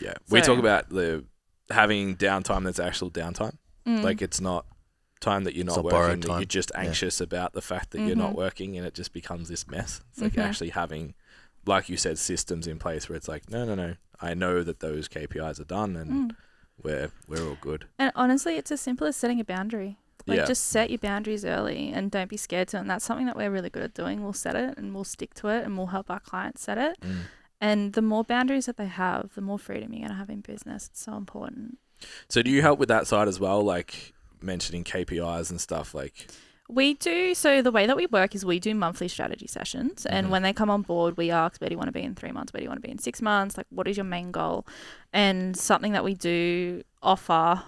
Speaker 1: Yeah. We talk about having downtime that's actual downtime. Like, it's not time that you're not working, that you're just anxious about the fact that you're not working, and it just becomes this mess. It's like actually having, like you said, systems in place where it's like, no. I know that those KPIs are done and we're all good.
Speaker 3: And honestly, it's as simple as setting a boundary. Just set your boundaries early and don't be scared to it. And that's something that we're really good at doing. We'll set it and we'll stick to it and we'll help our clients set it. And the more boundaries that they have, the more freedom you're going to have in business. It's so important.
Speaker 1: So do you help with that side as well? Like mentioning KPIs and stuff like...
Speaker 3: We do. So the way that we work is we do monthly strategy sessions. And when they come on board, we ask, where do you want to be in 3 months? Where do you want to be in 6 months? Like, what is your main goal? And something that we do offer,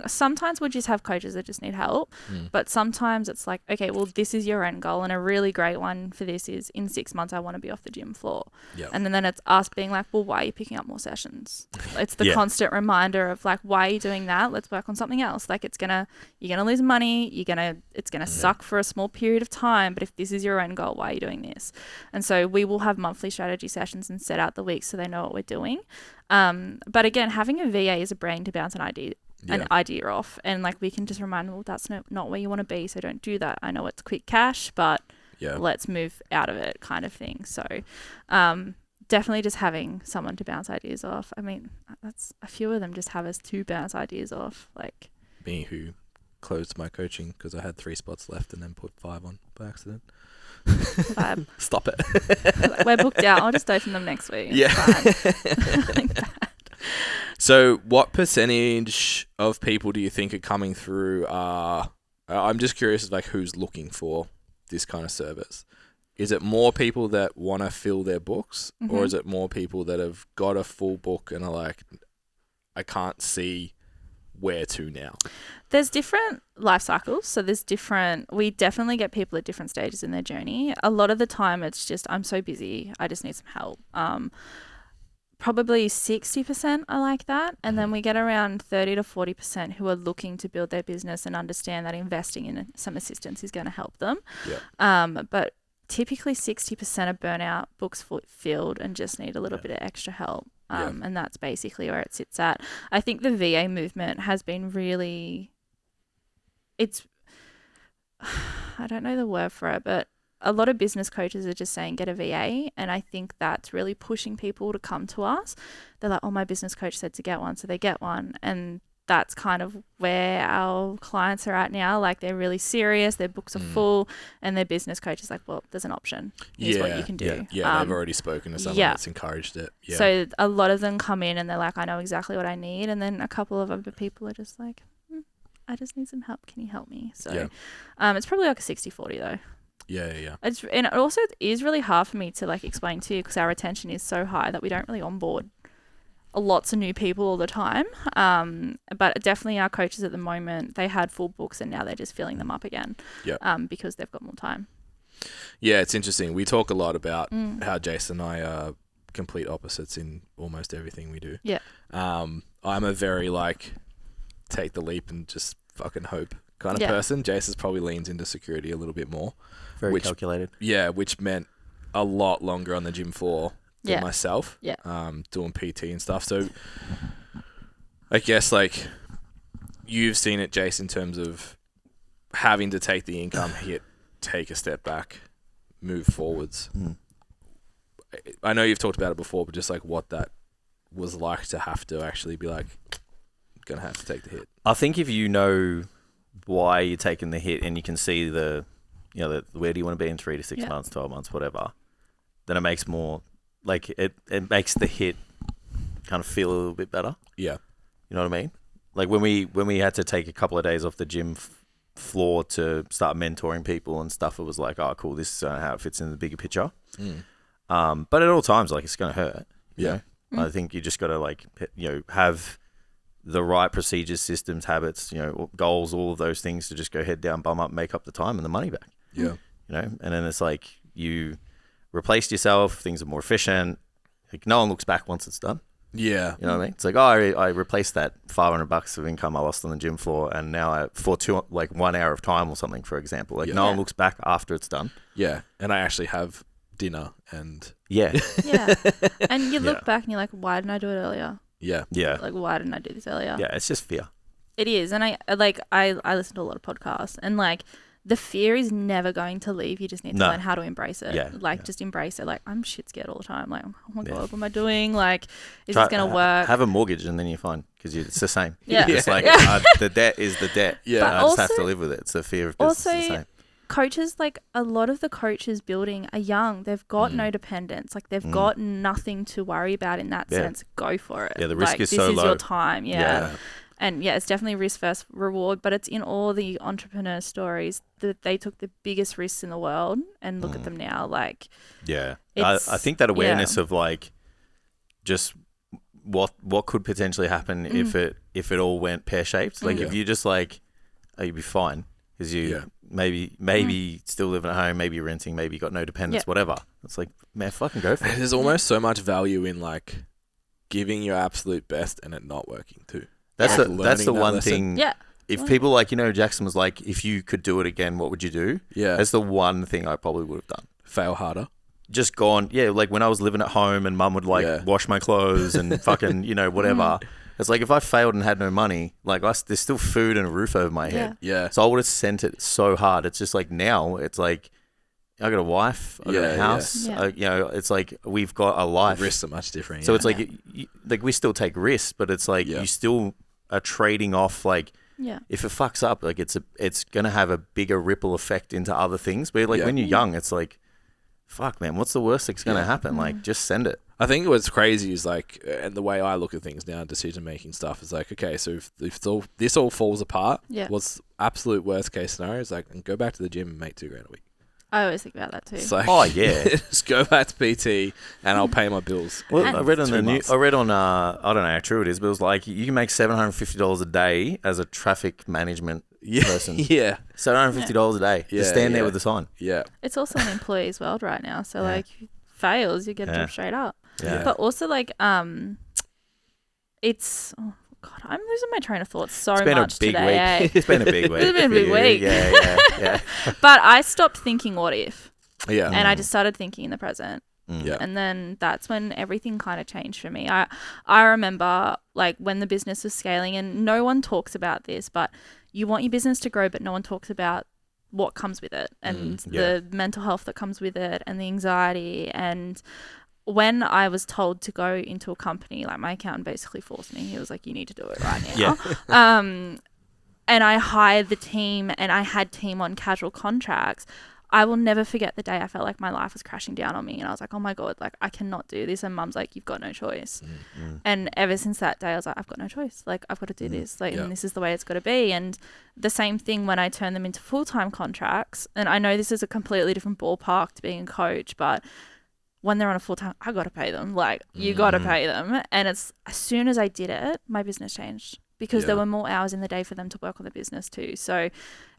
Speaker 3: sometimes we just have coaches that just need help. But sometimes it's like, okay, well, this is your end goal. And a really great one for this is, in 6 months, I want to be off the gym floor. Yep. And then it's us being like, well, why are you picking up more sessions? It's the constant reminder of like, why are you doing that? Let's work on something else. Like, you're going to lose money. It's going to suck for a small period of time. But if this is your end goal, why are you doing this? And so we will have monthly strategy sessions and set out the weeks so they know what we're doing. But again, having a VA is a brain to bounce an idea off, and like, we can just remind them, well, that's not where you want to be, so don't do that. I know it's quick cash, but let's move out of it, kind of thing. So definitely just having someone to bounce ideas off. I mean, that's a few of them just have us to bounce ideas off. Like
Speaker 1: me, who closed my coaching because I had 3 spots left and then put 5 on by accident. Stop it.
Speaker 3: We're booked out. I'll just open them next week.
Speaker 1: Yeah. So what percentage of people do you think are coming through I'm just curious, like, who's looking for this kind of service? Is it more people that want to fill their books, or is it more people that have got a full book and are like, I can't see where to now?
Speaker 3: There's different life cycles. So we definitely get people at different stages in their journey. A lot of the time it's just, I'm so busy, I just need some help. Probably 60% are like that. And then we get around 30 to 40% who are looking to build their business and understand that investing in some assistance is going to help them. But typically 60% are burnout, books filled, and just need a little bit of extra help. And that's basically where it sits at. I think the VA movement has been really, I don't know the word for it, but a lot of business coaches are just saying, get a VA. And I think that's really pushing people to come to us. They're like, oh, my business coach said to get one. So they get one. And that's kind of where our clients are at now. Like, they're really serious. Their books are full. And their business coach is like, well, there's an option. Here's what you can do.
Speaker 1: Yeah, they've already spoken to someone that's encouraged it. Yeah.
Speaker 3: So a lot of them come in and they're like, I know exactly what I need. And then a couple of other people are just like, I just need some help. Can you help me? So it's probably like a 60-40 though.
Speaker 1: Yeah.
Speaker 3: And it also is really hard for me to like explain to you, because our retention is so high that we don't really onboard lots of new people all the time. But definitely our coaches at the moment, they had full books and now they're just filling them up again. Because they've got more time.
Speaker 1: Yeah, it's interesting. We talk a lot about how Jason and I are complete opposites in almost everything we do. Yeah. I'm a very like take the leap and just fucking hope kind of person. Jason probably leans into security a little bit more.
Speaker 2: Very calculated.
Speaker 1: Yeah, which meant a lot longer on the gym floor than myself. Yeah. Doing PT and stuff. So I guess like you've seen it, Jason, in terms of having to take the income hit, take a step back, move forwards. I know you've talked about it before, but just like what that was like to have to actually be like, gonna have to take the hit.
Speaker 2: I think if you know why you're taking the hit and you can see the where do you want to be in 3 to 6 months, 12 months, whatever, then it makes more like it makes the hit kind of feel a little bit better.
Speaker 1: Yeah.
Speaker 2: You know what I mean? Like when we had to take a couple of days off the gym floor to start mentoring people and stuff, it was like, oh, cool, this is how it fits in the bigger picture. But at all times, like, it's going to hurt. You know? I think you just got to, like, have the right procedures, systems, habits, goals, all of those things to just go head down, bum up, make up the time and the money back.
Speaker 1: Yeah.
Speaker 2: And then it's like you replaced yourself, things are more efficient. Like, no one looks back once it's done.
Speaker 1: Yeah.
Speaker 2: You know what I mean? It's like, oh, I replaced that $500 of income I lost on the gym floor, and now for 1 hour of time or something, for example. Like, no one looks back after it's done.
Speaker 1: Yeah. And I actually have dinner and...
Speaker 2: Yeah.
Speaker 3: Yeah. And you look back and you're like, why didn't I do it earlier?
Speaker 1: Yeah.
Speaker 2: Yeah.
Speaker 3: Like, why didn't I do this earlier?
Speaker 2: Yeah, it's just fear.
Speaker 3: It is. And I listen to a lot of podcasts, and like, the fear is never going to leave. You just need to learn how to embrace it. Just embrace it. Like, I'm shit scared all the time. Like, oh my God, what am I doing? Like, is this going to work?
Speaker 2: Have a mortgage and then you're fine, because it's the same.
Speaker 3: Yeah.
Speaker 2: It's like, the debt is the debt.
Speaker 1: Yeah.
Speaker 2: But I just have to live with it. It's the fear of business.
Speaker 3: Also,
Speaker 2: the same.
Speaker 3: Coaches, like, a lot of the coaches building are young. They've got no dependence. Like, they've got nothing to worry about in that sense. Go for it.
Speaker 2: Yeah, the risk is so low.
Speaker 3: This is your time.
Speaker 2: Yeah.
Speaker 3: And yeah, it's definitely risk versus reward, but it's in all the entrepreneur stories that they took the biggest risks in the world, and look at them now. Like,
Speaker 2: yeah, I think that awareness of, like, just what could potentially happen if it all went pear shaped. Like, if you just like, oh, you'd be fine, because you maybe still living at home, maybe you're renting, maybe you got no dependence, whatever. It's like, man, fucking go for it.
Speaker 1: There's almost so much value in, like, giving your absolute best and it not working too.
Speaker 2: That's
Speaker 1: Like,
Speaker 2: the one thing.
Speaker 3: yeah.
Speaker 2: If people, like, Jackson was like, if you could do it again, what would you do?
Speaker 1: Yeah.
Speaker 2: That's the one thing I probably would have done.
Speaker 1: Fail harder.
Speaker 2: Just gone, like when I was living at home and mum would, like, wash my clothes and fucking, whatever. It's like, if I failed and had no money, like, there's still food and a roof over my head.
Speaker 1: Yeah.
Speaker 2: So I would have sent it so hard. It's just like, now it's like, I got a wife, I got a house.
Speaker 3: Yeah.
Speaker 2: It's like, we've got a life.
Speaker 1: The risks are much different.
Speaker 2: So it's like, like, we still take risks, but it's like, you still are trading off, like, if it fucks up, like, it's gonna have a bigger ripple effect into other things. But like, when you're young, it's like, fuck, man, what's the worst that's gonna happen? Like, just send it.
Speaker 1: I think what's crazy is, like, and the way I look at things now, decision making stuff is like, okay, so if this all falls apart, what's absolute worst case scenario is, like, and go back to the gym and make $2,000 a week.
Speaker 3: I always think about that too.
Speaker 1: It's like,
Speaker 2: oh yeah,
Speaker 1: just go back to PT and I'll pay my bills.
Speaker 2: Well, I read on I don't know how true it is, but it was like, you can make $750 a day as a traffic management person.
Speaker 1: Yeah,
Speaker 2: $750 a day. Just stand there with the sign.
Speaker 1: Yeah,
Speaker 3: it's also an employee's world right now. So like, fails, you get a job straight up.
Speaker 2: Yeah.
Speaker 3: But also, like, it's. Oh God, I'm losing my train of thought
Speaker 2: It's been
Speaker 3: much
Speaker 2: a big
Speaker 3: today.
Speaker 2: week. It's been a big week.
Speaker 3: It's been a big week.
Speaker 2: Yeah.
Speaker 3: But I stopped thinking what if.
Speaker 1: Yeah.
Speaker 3: And I just started thinking in the present.
Speaker 1: Yeah.
Speaker 3: And then that's when everything kind of changed for me. I remember, like, when the business was scaling, and no one talks about this, but you want your business to grow, but no one talks about what comes with it, and the mental health that comes with it, and the anxiety. And when I was told to go into a company, like, my accountant basically forced me. He was like, you need to do it right now. And I hired the team, and I had team on casual contracts. I will never forget the day I felt like my life was crashing down on me, and I was like, oh my God, like, I cannot do this. And mum's like, you've got no choice. And ever since that day, I was like, I've got no choice. Like, I've got to do this. Like, and this is the way it's got to be. And the same thing when I turned them into full-time contracts. And I know this is a completely different ballpark to being a coach, but when they're on a full-time, I got to pay them. Like, you got to pay them. And it's, as soon as I did it, my business changed, because there were more hours in the day for them to work on the business too. So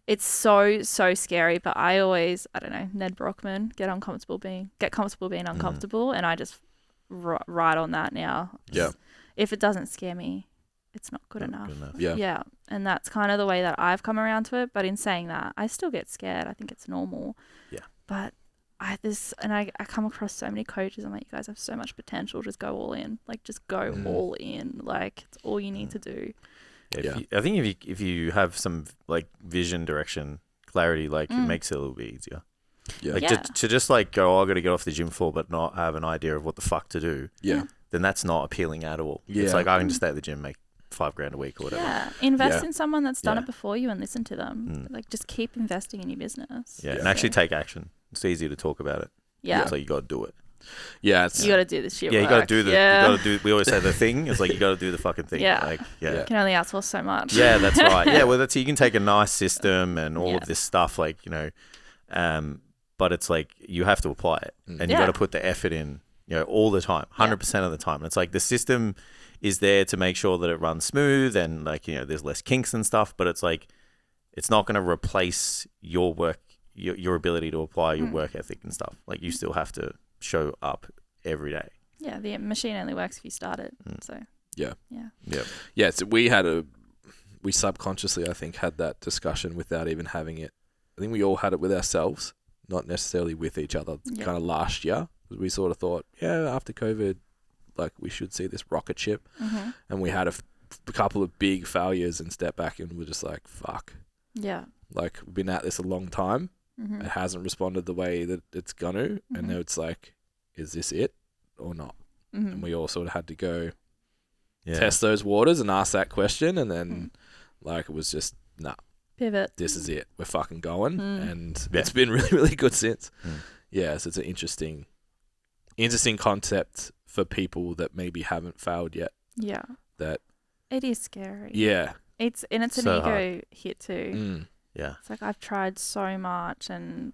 Speaker 3: it's so scary. But I always, I don't know, Ned Brockman, get comfortable being uncomfortable. And I just ride on that now.
Speaker 1: Yeah.
Speaker 3: If it doesn't scare me, it's not good enough.
Speaker 1: Yeah.
Speaker 3: Yeah. And that's kind of the way that I've come around to it. But in saying that, I still get scared. I think it's normal. Yeah. But I come across so many coaches. I'm like, you guys have so much potential. Just go all in. Like, just go all in. Like, it's all you need to do.
Speaker 2: I think if you have some, like, vision, direction, clarity, like, it makes it a little bit easier. Yeah. Like, to just, like, go, I got to get off the gym floor, but not have an idea of what the fuck to do.
Speaker 1: Yeah.
Speaker 2: then that's not appealing at all.
Speaker 1: Yeah.
Speaker 2: It's like I can just stay at the gym, make $5,000 a week or whatever.
Speaker 3: Yeah, invest
Speaker 1: Yeah.
Speaker 3: in someone that's done
Speaker 2: Yeah.
Speaker 3: it before you and listen to them. Like, just keep investing in your business.
Speaker 2: Yeah, and actually take action. It's easy to talk about it.
Speaker 3: Yeah.
Speaker 2: It's like you got to do it.
Speaker 1: Yeah, it's
Speaker 3: You got to do this shit.
Speaker 2: Yeah, you got to do the.
Speaker 3: Yeah.
Speaker 2: You got to do. We always say the thing. It's like you got to do the fucking thing.
Speaker 3: Yeah.
Speaker 2: Like,
Speaker 1: Yeah.
Speaker 3: You can only outsource so much.
Speaker 2: Yeah, that's right. Yeah, well, you can take a nice system and all
Speaker 3: Yeah.
Speaker 2: of this stuff, like, you know, but it's like you have to apply it, and you
Speaker 3: Yeah.
Speaker 2: got to put the effort in, you know, all the time, 100% of the time. And it's like the system is there to make sure that it runs smooth and, like, you know, there's less kinks and stuff. But it's like it's not going to replace your work, your ability to apply your work ethic and stuff. Like, you still have to show up every day.
Speaker 3: Yeah, the machine only works if you start it. So,
Speaker 1: Yeah.
Speaker 3: yeah.
Speaker 1: Yeah, so we subconsciously, I think, had that discussion without even having it. I think we all had it with ourselves, not necessarily with each other, kind of last year. Because we sort of thought, after COVID, like, we should see this rocket ship.
Speaker 3: Mm-hmm.
Speaker 1: And we had a couple of big failures and stepped back and we're just like, fuck.
Speaker 3: Yeah.
Speaker 1: Like, we've been at this a long time.
Speaker 3: Mm-hmm.
Speaker 1: It hasn't responded the way that it's going to.
Speaker 3: Mm-hmm.
Speaker 1: And now it's like, is this it or not? And we all sort of had to go test those waters and ask that question. And then, like, it was just, nah,
Speaker 3: Pivot.
Speaker 1: this is it. We're fucking going. And it's been really, really good since. Yeah, so it's an interesting concept for people that maybe haven't failed yet.
Speaker 3: Yeah.
Speaker 1: That
Speaker 3: It is scary.
Speaker 1: Yeah.
Speaker 3: It's an
Speaker 2: So
Speaker 3: ego
Speaker 2: hard.
Speaker 3: hit too.
Speaker 2: Yeah.
Speaker 3: It's like, I've tried so much and,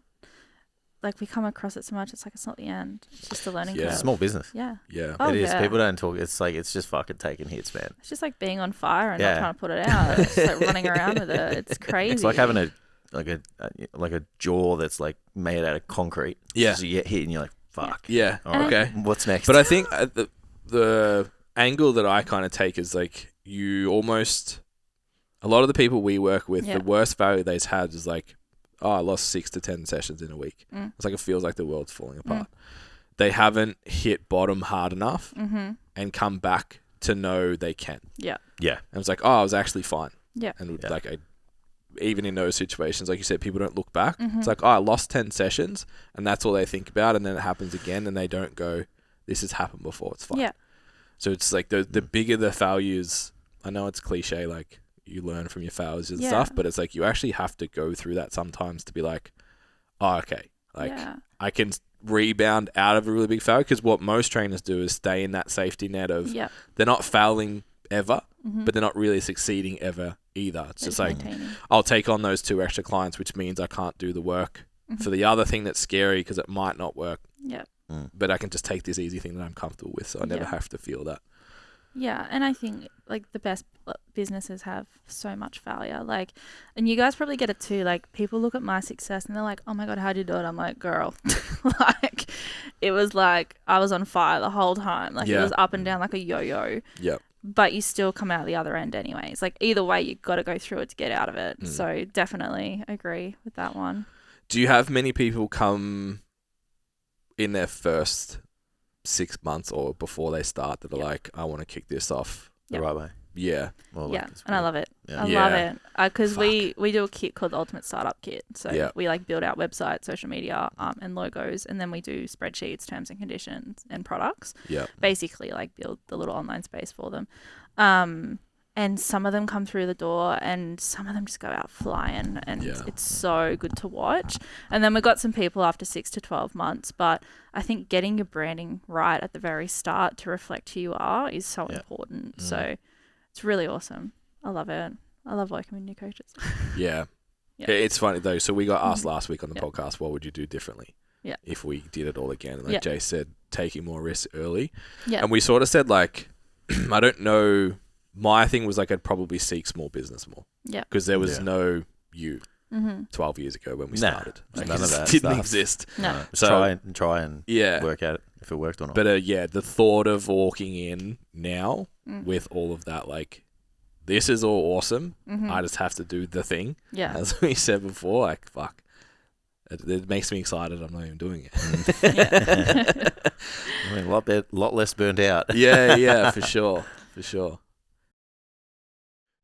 Speaker 3: like, we come across it so much. It's like, it's not the end. It's just a learning
Speaker 1: Yeah.
Speaker 3: curve.
Speaker 2: Small business.
Speaker 3: Yeah.
Speaker 1: Yeah.
Speaker 3: Oh,
Speaker 2: It is.
Speaker 3: yeah.
Speaker 2: People don't talk. It's like, it's just fucking taking hits, man.
Speaker 3: It's just like being on fire and
Speaker 2: Yeah.
Speaker 3: not trying to put it out. It's like running around with it. It's crazy.
Speaker 2: It's like having a jaw that's like made out of concrete.
Speaker 1: Yeah.
Speaker 2: So you get hit and you're like, fuck.
Speaker 1: Yeah.
Speaker 2: All right,
Speaker 1: Okay.
Speaker 2: what's next?
Speaker 1: But I think the angle that I kind of take is like a lot of the people we work with, the worst value they've had is like, I lost 6 to 10 sessions in a week. It's like, it feels like the world's falling apart. They haven't hit bottom hard enough and come back to know they can.
Speaker 3: Yeah.
Speaker 2: Yeah.
Speaker 1: And it's like, I was actually fine.
Speaker 3: Yeah.
Speaker 1: And like, even in those situations, like you said, people don't look back. It's like, I lost 10 sessions and that's all they think about. And then it happens again and they don't go, this has happened before. It's fine.
Speaker 3: Yeah.
Speaker 1: So it's like the bigger the failures, I know it's cliche, like you learn from your failures and stuff, but it's like you actually have to go through that sometimes to be like, oh, okay, like I can rebound out of a really big failure, because what most trainers do is stay in that safety net of they're not failing ever, but they're not really succeeding ever either. It's just like, I'll take on those 2 extra clients, which means I can't do the work for the other thing that's scary because it might not work.
Speaker 3: Yeah.
Speaker 1: But I can just take this easy thing that I'm comfortable with, so I never have to feel that.
Speaker 3: Yeah, and I think, like, the best businesses have so much failure. Like, and you guys probably get it too. Like, people look at my success and they're like, oh my God, how'd you do it? I'm like, girl, like, it was like I was on fire the whole time. Like, it was up and down like a yo-yo.
Speaker 1: Yep.
Speaker 3: But you still come out the other end anyways. Like, either way, you got to go through it to get out of it. So definitely agree with that one.
Speaker 1: Do you have many people come in their first 6 months or before they start that are like, I want to kick this off
Speaker 2: the right way?
Speaker 1: Yeah.
Speaker 2: Well,
Speaker 3: Yeah,
Speaker 2: like this
Speaker 3: and I
Speaker 2: way.
Speaker 3: love it.
Speaker 2: Yeah.
Speaker 3: I love it. Because we do a kit called the Ultimate Startup Kit. So we like build out website, social media, and logos, and then we do spreadsheets, terms and conditions, and products.
Speaker 1: Yeah.
Speaker 3: Basically, like, build the little online space for them. And some of them come through the door and some of them just go out flying, and it's so good to watch. And then we got some people after 6 to 12 months, but I think getting your branding right at the very start to reflect who you are is so important. So it's really awesome. I love it. I love working with new coaches.
Speaker 1: Yeah. It's funny though. So we got asked last week on the podcast, what would you do differently if we did it all again? And like Jay said, taking more risks early. Yeah. And we sort of said, like, I don't know. My thing was like, I'd probably seek small business more. Yeah. Because there was no you 12 years ago when we started. Like,
Speaker 2: none of that
Speaker 1: didn't
Speaker 2: stuff.
Speaker 1: exist.
Speaker 2: No.
Speaker 1: So
Speaker 2: try and work out if it worked or not.
Speaker 1: But the thought of walking in now with all of that, like, this is all awesome. I just have to do the thing. Yeah. As we said before, like, fuck. It makes me excited. I'm not even doing it.
Speaker 2: I mean, a lot less burned out.
Speaker 1: Yeah, for sure. For sure.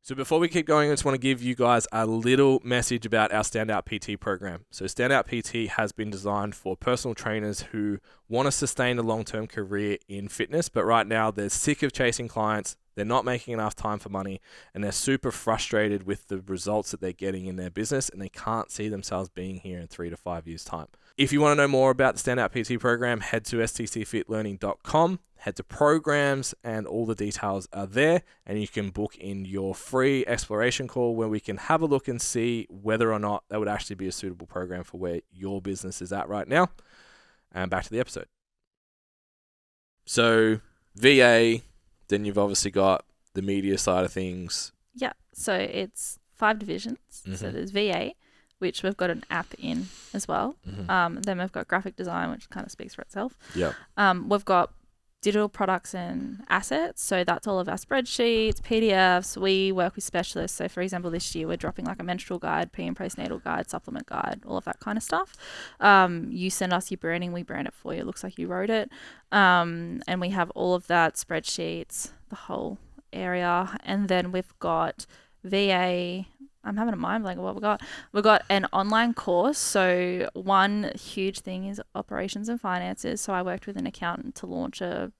Speaker 1: So before we keep going, I just want to give you guys a little message about our Standout PT program. So Standout PT has been designed for personal trainers who want to sustain a long-term career in fitness, but right now they're sick of chasing clients, they're not making enough time for money, and they're super frustrated with the results that they're getting in their business, and they can't see themselves being here in 3 to 5 years' time. If you want to know more about the Standout PT program, head to STCfitLearning.com. Head to programs and all the details are there, and you can book in your free exploration call where we can have a look and see whether or not that would actually be a suitable program for where your business is at right now. And back to the episode. So VA, then you've obviously got the media side of things.
Speaker 3: Yeah, so it's 5 divisions. So there's VA, which we've got an app in as well. Then we've got graphic design, which kind of speaks for itself.
Speaker 1: Yeah.
Speaker 3: We've got digital products and assets. So that's all of our spreadsheets, PDFs. We work with specialists. So for example, this year we're dropping like a menstrual guide, pre and postnatal guide, supplement guide, all of that kind of stuff. You send us your branding, we brand it for you. It looks like you wrote it. And we have all of that, spreadsheets, the whole area. And then we've got VA. I'm having a mind blank of what we've got. We've got an online course. So one huge thing is operations and finances. So I worked with an accountant to launch a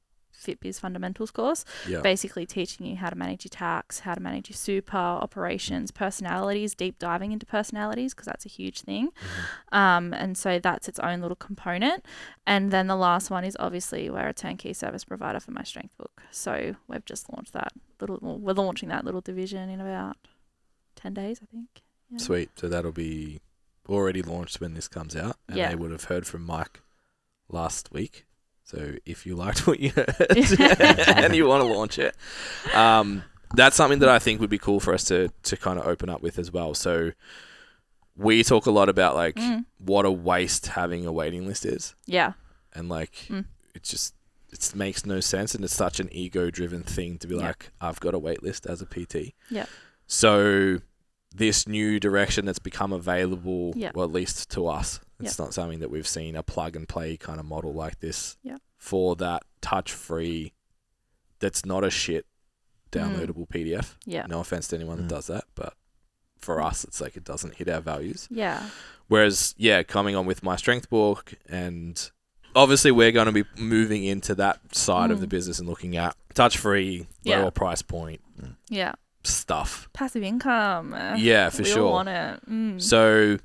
Speaker 3: FitBiz fundamentals course, basically teaching you how to manage your tax, how to manage your super, operations, personalities, deep diving into personalities, because that's a huge thing. And so that's its own little component. And then the last one is obviously we're a turnkey service provider for my strength book. So we've just launched that we're launching that little division in about 10 days, I think. Yeah.
Speaker 1: Sweet. So that'll be already launched when this comes out. And they would have heard from Mike last week. So if you liked what you heard and you want to launch it, that's something that I think would be cool for us to kind of open up with as well. So we talk a lot about like what a waste having a waiting list is. Yeah. And like it makes no sense, and it's such an ego-driven thing to be like, I've got a wait list as a PT. Yeah. So this new direction that's become available, well, at least to us, it's not something that we've seen, a plug-and-play kind of model like this for that touch-free, that's not a shit downloadable PDF. Yeah. No offense to anyone that does that, but for us, it's like it doesn't hit our values. Yeah. Whereas, coming on with my strength book, and obviously we're going to be moving into that side of the business and looking at touch-free, lower price point. Yeah. Stuff. Passive income. Yeah, for sure. We all want it. So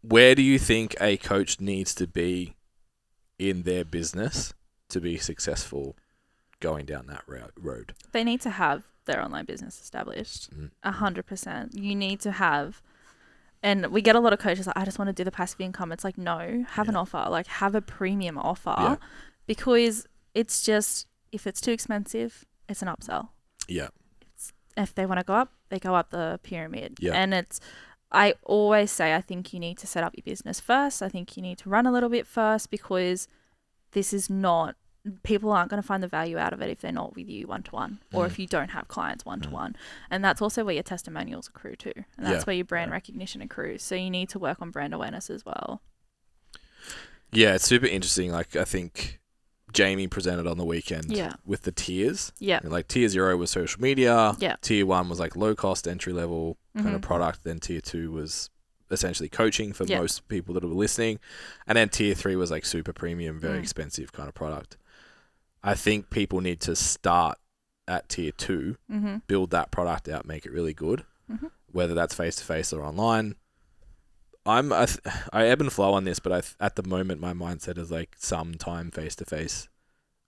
Speaker 1: where do you think a coach needs to be in their business to be successful going down that road? They need to have their online business established. 100%. You need to have, and we get a lot of coaches like, I just want to do the passive income. It's like, no, have an offer, like have a premium offer, because it's just, if it's too expensive, it's an upsell. Yeah. If they want to go up, they go up the pyramid. Yeah. And I always say, I think you need to set up your business first. I think you need to run a little bit first, because this is not, people aren't going to find the value out of it if they're not with you one-to-one, or if you don't have clients one-to-one. And that's also where your testimonials accrue too. And that's where your brand recognition accrues. So you need to work on brand awareness as well. Yeah, it's super interesting. Like, I think Jamie presented on the weekend with the tiers. Yeah. Like tier 0 was social media. Yeah. Tier 1 was like low cost entry level kind of product. Then tier 2 was essentially coaching for most people that were listening. And then tier 3 was like super premium, very expensive kind of product. I think people need to start at tier 2, build that product out, make it really good, whether that's face-to-face or online. I ebb and flow on this, but at the moment my mindset is like some time face-to-face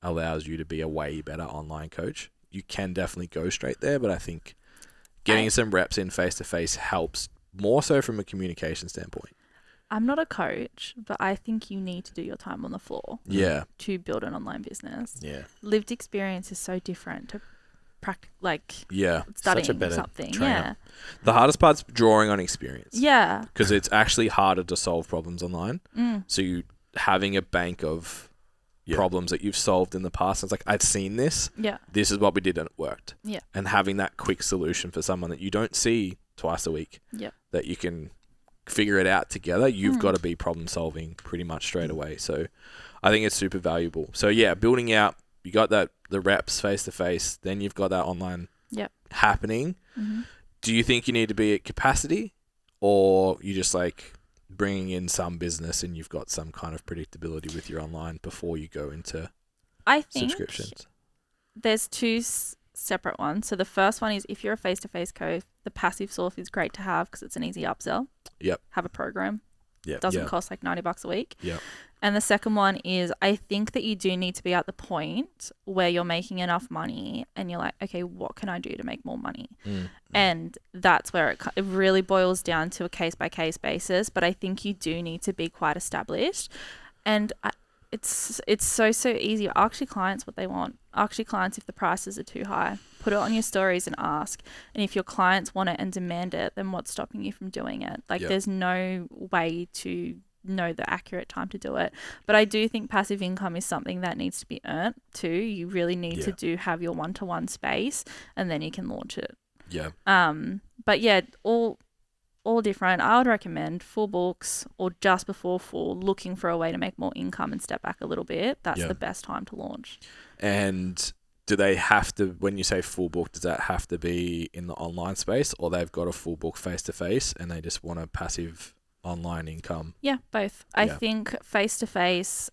Speaker 1: allows you to be a way better online coach. You can definitely go straight there, but I think getting some reps in face-to-face helps more so from a communication standpoint. I'm not a coach, but I think you need to do your time on the floor to build an online business. Yeah. Lived experience is so different to studying something. Trainer. Yeah. The hardest part's drawing on experience. Yeah. Because it's actually harder to solve problems online. So you having a bank of problems that you've solved in the past. It's like, I've seen this. Yeah. This is what we did and it worked. Yeah. And having that quick solution for someone that you don't see twice a week. Yeah. That you can figure it out together. You've got to be problem solving pretty much straight away. So I think it's super valuable. So building out, you got the reps face to face, then you've got that online happening, do you think you need to be at capacity, or you just like bringing in some business and you've got some kind of predictability with your online before you go into
Speaker 3: I think
Speaker 1: subscriptions?
Speaker 3: There's two separate ones. So the first one is if you're a face-to-face coach, the passive source is great to have because it's an easy upsell.
Speaker 1: Yep.
Speaker 3: Have a program.
Speaker 2: Yep.
Speaker 3: Doesn't cost like $90 a week.
Speaker 1: Yep.
Speaker 3: And the second one is I think that you do need to be at the point where you're making enough money and you're like, okay, what can I do to make more money? And that's where it really boils down to a case-by-case basis. But I think you do need to be quite established. And it's so easy. Ask your clients what they want. Ask your clients if the prices are too high. Put it on your stories and ask. And if your clients want it and demand it, then what's stopping you from doing it? Like there's no way to know the accurate time to do it. But I do think passive income is something that needs to be earned too. You really need to have your one-to-one space and then you can launch it.
Speaker 1: Yeah.
Speaker 3: But yeah, all different. I would recommend full books or just before full, looking for a way to make more income and step back a little bit. That's the best time to launch.
Speaker 1: And do they have to, when you say full book, does that have to be in the online space, or they've got a full book face-to-face and they just want a passive online income?
Speaker 3: Yeah, both. I think face-to-face,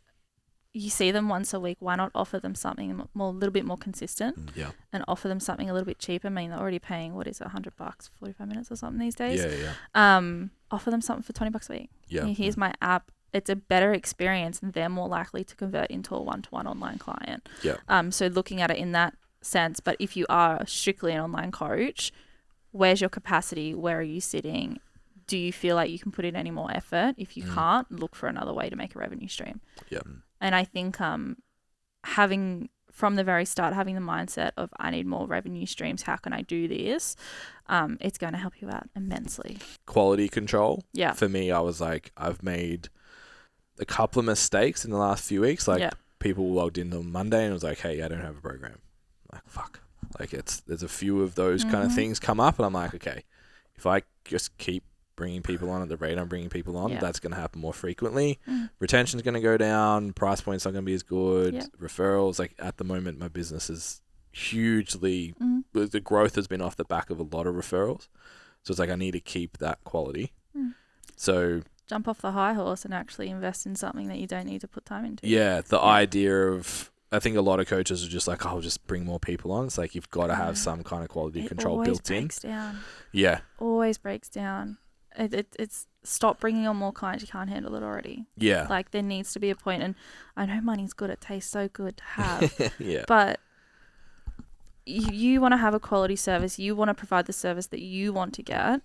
Speaker 3: you see them once a week. Why not offer them something a little bit more consistent?
Speaker 1: Yeah.
Speaker 3: And offer them something a little bit cheaper. I mean, they're already paying, what is it, $100, 45 minutes or something these days?
Speaker 1: Yeah.
Speaker 3: Offer them something for $20 a week.
Speaker 1: Yeah.
Speaker 3: Here's my app. It's a better experience and they're more likely to convert into a one-to-one online client.
Speaker 1: Yeah.
Speaker 3: So looking at it in that sense. But if you are strictly an online coach, where's your capacity? Where are you sitting? Do you feel like you can put in any more effort? If you can't, look for another way to make a revenue stream.
Speaker 1: Yeah.
Speaker 3: And I think having from the very start, having the mindset of I need more revenue streams. How can I do this? It's going to help you out immensely.
Speaker 1: Quality control.
Speaker 3: Yeah.
Speaker 1: For me, I was like, I've made a couple of mistakes in the last few weeks. Like people logged in on Monday and it was like, hey, I don't have a program. I'm like, fuck. Like there's a few of those kind of things come up and I'm like, okay, if I just keep bringing people on at the rate I'm bringing people on, that's going to happen more frequently. Retention's going to go down. Price point's not going to be as good. Referrals, like at the moment, my business is hugely, the growth has been off the back of a lot of referrals. So it's like, I need to keep that quality. So
Speaker 3: jump off the high horse and actually invest in something that you don't need to put time into.
Speaker 1: Yeah. The idea of, I think a lot of coaches are just like, I'll just bring more people on. It's like, you've got to have some kind of quality control built in.
Speaker 3: Breaks down.
Speaker 1: Yeah.
Speaker 3: Always breaks down. It's stop bringing on more clients. You can't handle it already.
Speaker 1: Yeah.
Speaker 3: Like there needs to be a point, and I know money's good. It tastes so good to have.
Speaker 1: Yeah.
Speaker 3: But you want to have a quality service. You want to provide the service that you want to get.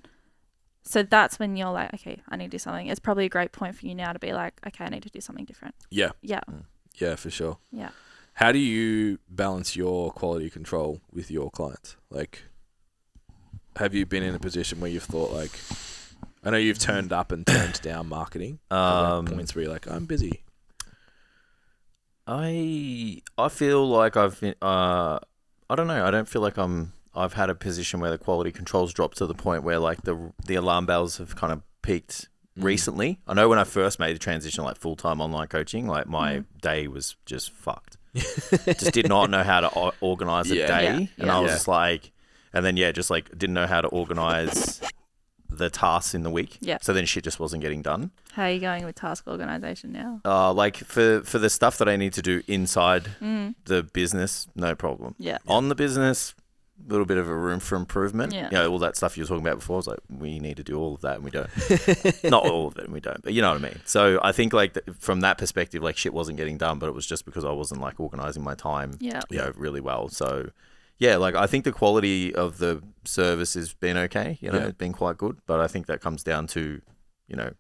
Speaker 3: So that's when you're like, okay, I need to do something. It's probably a great point for you now to be like, okay, I need to do something different.
Speaker 1: Yeah.
Speaker 3: Yeah.
Speaker 1: Yeah, for sure.
Speaker 3: Yeah.
Speaker 1: How do you balance your quality control with your clients? Like, have you been in a position where you've thought like, I know you've turned up and turned down marketing. Points where you're like, I'm busy.
Speaker 2: I feel like I've been, I don't know. I don't feel like I've had a position where the quality controls dropped to the point where like the alarm bells have kind of peaked recently. I know when I first made the transition, like full-time online coaching, like my day was just fucked. Just did not know how to organize a day. And I was just like, and then, just like didn't know how to organize the tasks in the week. Yeah. So then shit just wasn't getting done.
Speaker 3: How are you going with task organization now?
Speaker 2: Like for the stuff that I need to do inside the business, no problem.
Speaker 3: Yeah.
Speaker 2: On the business, a little bit of a room for improvement.
Speaker 3: Yeah.
Speaker 2: You know, all that stuff you were talking about before, I was like, we need to do all of that and we don't. Not all of it and we don't, but you know what I mean? So I think like from that perspective, like shit wasn't getting done, but it was just because I wasn't like organizing my time, you know, really well. So yeah, like I think the quality of the service has been okay, you know, it's been quite good, but I think that comes down to, you know,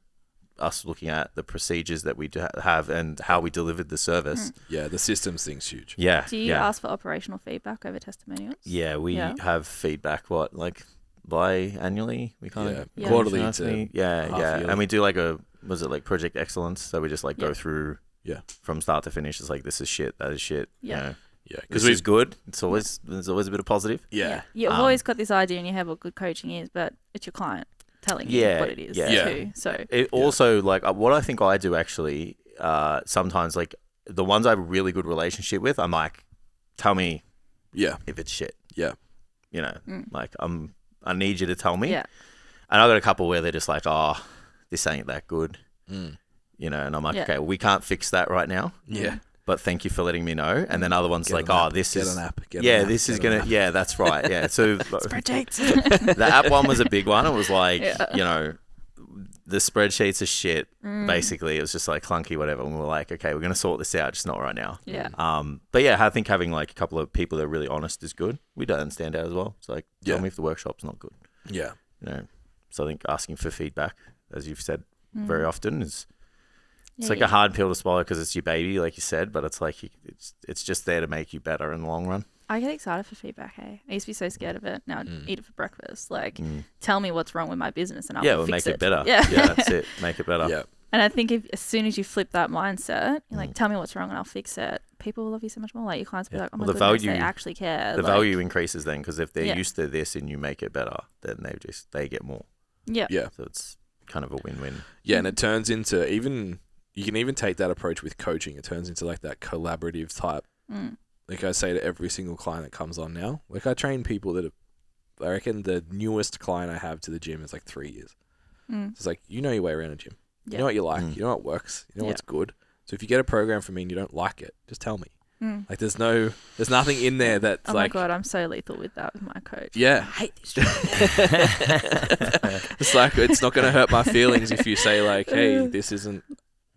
Speaker 2: us looking at the procedures that we have and how we delivered the service.
Speaker 1: Yeah, the systems thing's huge.
Speaker 2: Yeah.
Speaker 3: Do you ask for operational feedback over testimonials?
Speaker 2: Yeah, we have feedback, like biannually? We kind of
Speaker 1: quarterly
Speaker 2: to
Speaker 1: yearly.
Speaker 2: And we do like project excellence, so we just like go through from start to finish. It's like, this is shit, that is shit.
Speaker 3: Yeah.
Speaker 2: You know?
Speaker 1: Yeah,
Speaker 2: because it's good. There's always a bit of positive.
Speaker 1: Yeah.
Speaker 3: You've always got this idea in your head what good coaching is, but it's your client telling you what it is too. So
Speaker 2: it also, like, what I think I do actually, sometimes, like, the ones I have a really good relationship with, I'm like, tell me if it's shit.
Speaker 1: Yeah.
Speaker 2: you know, like I need you to tell me.
Speaker 3: Yeah.
Speaker 2: And I got a couple where they're just like, oh, this ain't that good, you know, and I'm like, okay, well, we can't fix that right now.
Speaker 1: Yeah.
Speaker 2: But thank you for letting me know. And then other ones
Speaker 1: Get
Speaker 2: like,
Speaker 1: an
Speaker 2: oh,
Speaker 1: app,
Speaker 2: this
Speaker 1: get
Speaker 2: is
Speaker 1: an app, get
Speaker 2: yeah,
Speaker 1: an app,
Speaker 2: this is
Speaker 1: get an
Speaker 2: gonna
Speaker 1: app.
Speaker 2: yeah, that's right. Yeah. So
Speaker 3: Spreadsheets.
Speaker 2: the app one was a big one. It was like, you know, the spreadsheets are shit. Basically, it was just like clunky, whatever. And we were like, okay, we're gonna sort this out, just not right now.
Speaker 3: Yeah.
Speaker 2: But yeah, I think having like a couple of people that are really honest is good. We don't stand out as well. It's like, tell me if the workshop's not good.
Speaker 1: Yeah.
Speaker 2: You know, so I think asking for feedback, as you've said very often, is it's like a hard pill to swallow because it's your baby, like you said. But it's like it's just there to make you better in the long run.
Speaker 3: I get excited for feedback. Hey, I used to be so scared of it. Now I eat it for breakfast. Like, tell me what's wrong with my business, and I'll
Speaker 2: we'll
Speaker 3: fix
Speaker 2: make it better.
Speaker 3: Yeah,
Speaker 2: that's it. Make it better.
Speaker 1: Yeah.
Speaker 3: And I think as soon as you flip that mindset, you're like, tell me what's wrong and I'll fix it. People will love you so much more. Like your clients will be like, oh my goodness, they actually care.
Speaker 2: The
Speaker 3: like,
Speaker 2: value increases then because if they're used to this and you make it better, then they get more.
Speaker 3: Yeah.
Speaker 1: Yeah.
Speaker 2: So it's kind of a win-win.
Speaker 1: Yeah, and it turns into you can even take that approach with coaching. It turns into like that collaborative type. Like I say to every single client that comes on now, like I train people that I reckon the newest client I have to the gym is like 3 years. So it's like, you know your way around a gym. You know what you like. You know what works. You know what's good. So if you get a program from me and you don't like it, just tell me. Like there's nothing in there that's
Speaker 3: oh
Speaker 1: like.
Speaker 3: Oh my God, I'm so lethal with that with my coach.
Speaker 1: Yeah.
Speaker 3: I hate this job.
Speaker 1: It's like, it's not going to hurt my feelings if you say like, hey, this isn't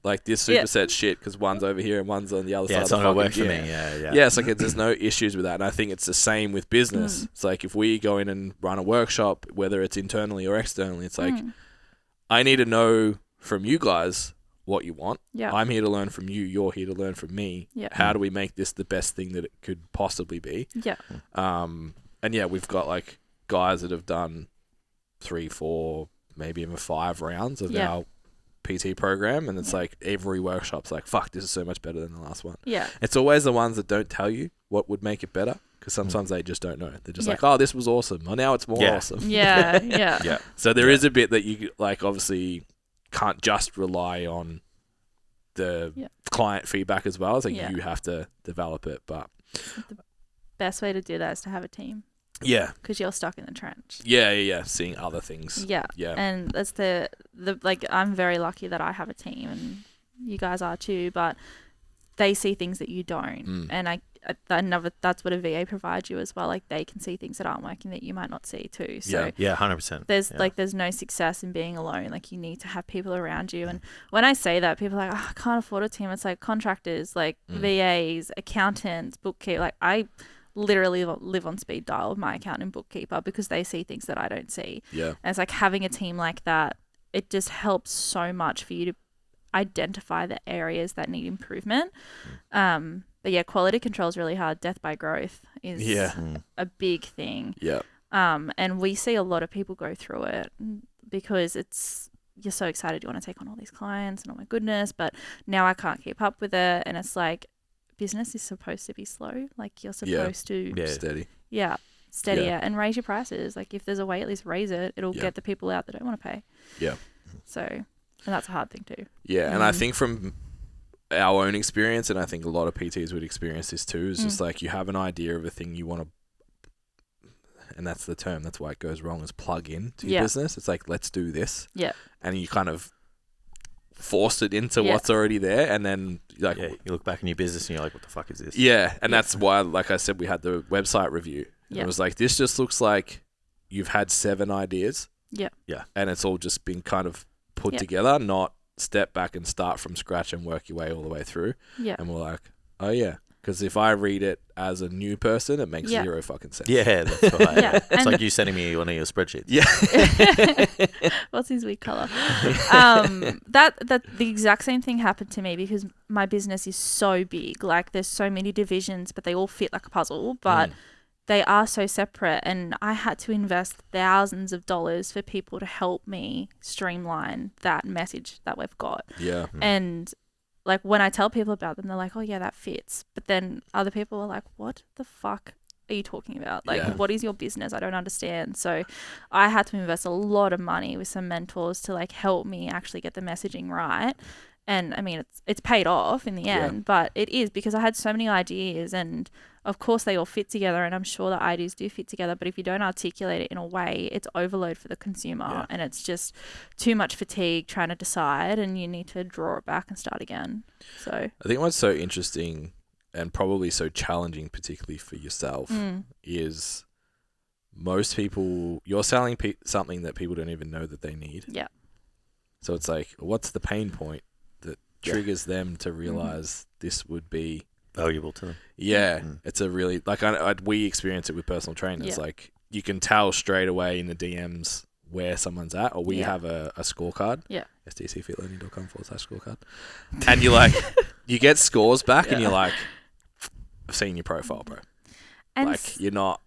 Speaker 1: like this superset shit because one's over here and one's on the other side of the fucking
Speaker 2: work for
Speaker 1: gym.
Speaker 2: me. Yeah.
Speaker 1: Yeah, it's like there's no issues with that. And I think it's the same with business. It's like if we go in and run a workshop, whether it's internally or externally, it's like I need to know from you guys what you want.
Speaker 3: Yeah.
Speaker 1: I'm here to learn from you. You're here to learn from me.
Speaker 3: Yeah.
Speaker 1: How do we make this the best thing that it could possibly be?
Speaker 3: Yeah.
Speaker 1: And yeah, we've got like guys that have done 3, 4, maybe even 5 rounds of our PT program, and it's like every workshop's like, fuck, this is so much better than the last one.
Speaker 3: Yeah.
Speaker 1: It's always the ones that don't tell you what would make it better, because sometimes they just don't know. They're just like, oh, this was awesome. Well, now it's more awesome.
Speaker 3: Yeah. Yeah.
Speaker 1: So there is a bit that you like obviously can't just rely on the client feedback as well. It's like you have to develop it, but
Speaker 3: the best way to do that is to have a team.
Speaker 1: Yeah.
Speaker 3: Because you're stuck in the trench.
Speaker 1: Yeah. Seeing other things.
Speaker 3: Yeah. And that's the like, I'm very lucky that I have a team, and you guys are too, but they see things that you don't. And that's what a VA provides you as well. Like they can see things that aren't working that you might not see too. So
Speaker 2: 100%.
Speaker 3: There's no success in being alone. Like you need to have people around you. And when I say that, people are like, oh, I can't afford a team. It's like contractors, like VAs, accountants, bookkeepers. Like I literally live on speed dial with my accountant and bookkeeper because they see things that I don't see.
Speaker 1: Yeah.
Speaker 3: And it's like having a team like that, it just helps so much for you to identify the areas that need improvement. But yeah, quality control is really hard. Death by growth is a big thing.
Speaker 1: Yeah.
Speaker 3: And we see a lot of people go through it because you're so excited you want to take on all these clients and oh my goodness, but now I can't keep up with it. And it's like, business is supposed to be slow. Like you're supposed to
Speaker 1: steady.
Speaker 3: Yeah. Steadier and raise your prices. Like if there's a way, at least raise it. It'll get the people out that don't want to pay. Yeah. So, and that's a hard thing too.
Speaker 1: Yeah. And I think from our own experience, and I think a lot of PTs would experience this too, is just like you have an idea of a thing you want to, and that's the term, that's why it goes wrong, is plug in to your business. It's like, let's do this. Yeah. And you kind of force it into what's already there, and then like
Speaker 2: you look back in your business and you're like, what the fuck is this?
Speaker 1: And that's why, like I said, we had the website review. It was like, this just looks like you've had 7 ideas and it's all just been kind of put together, not step back and start from scratch and work your way all the way through. And we're like, oh yeah, because if I read it as a new person, it makes 0 fucking sense.
Speaker 2: Yeah, that's right. It's like you sending me one of your spreadsheets.
Speaker 3: What's his weak color? That the exact same thing happened to me because my business is so big. Like there's so many divisions, but they all fit like a puzzle. But they are so separate, and I had to invest thousands of dollars for people to help me streamline that message that we've got. Yeah. And like when I tell people about them, they're like, oh yeah, that fits. But then other people are like, what the fuck are you talking about? Like, what is your business? I don't understand. So I had to invest a lot of money with some mentors to like help me actually get the messaging right. And I mean, it's paid off in the end, but it is because I had so many ideas, and of course they all fit together, and I'm sure the ideas do fit together. But if you don't articulate it in a way, it's overload for the consumer, and it's just too much fatigue trying to decide, and you need to draw it back and start again. So
Speaker 1: I think what's so interesting and probably so challenging, particularly for yourself, is most people, you're selling something that people don't even know that they need.
Speaker 3: Yeah.
Speaker 1: So it's like, what's the pain point that triggers them to realize this would be
Speaker 2: valuable to them?
Speaker 1: Yeah, it's a really, like, we experience it with personal trainers. Like, you can tell straight away in the DMs where someone's at, or we have a scorecard. Yeah. STCfitlearning.com/scorecard. And you're like, you get scores back, and you're like, I've seen your profile, bro. And like, you're not,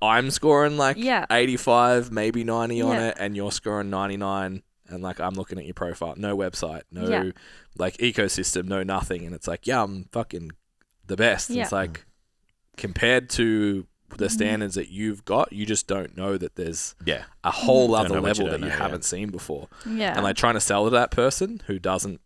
Speaker 1: I'm scoring like 85, maybe 90 on it, and you're scoring 99. And like, I'm looking at your profile, no website, no like ecosystem, no nothing. And it's like, I'm fucking the best. It's like, compared to the standards that you've got, you just don't know that there's a whole other level that you haven't seen before. Yeah. And like, trying to sell to that person who doesn't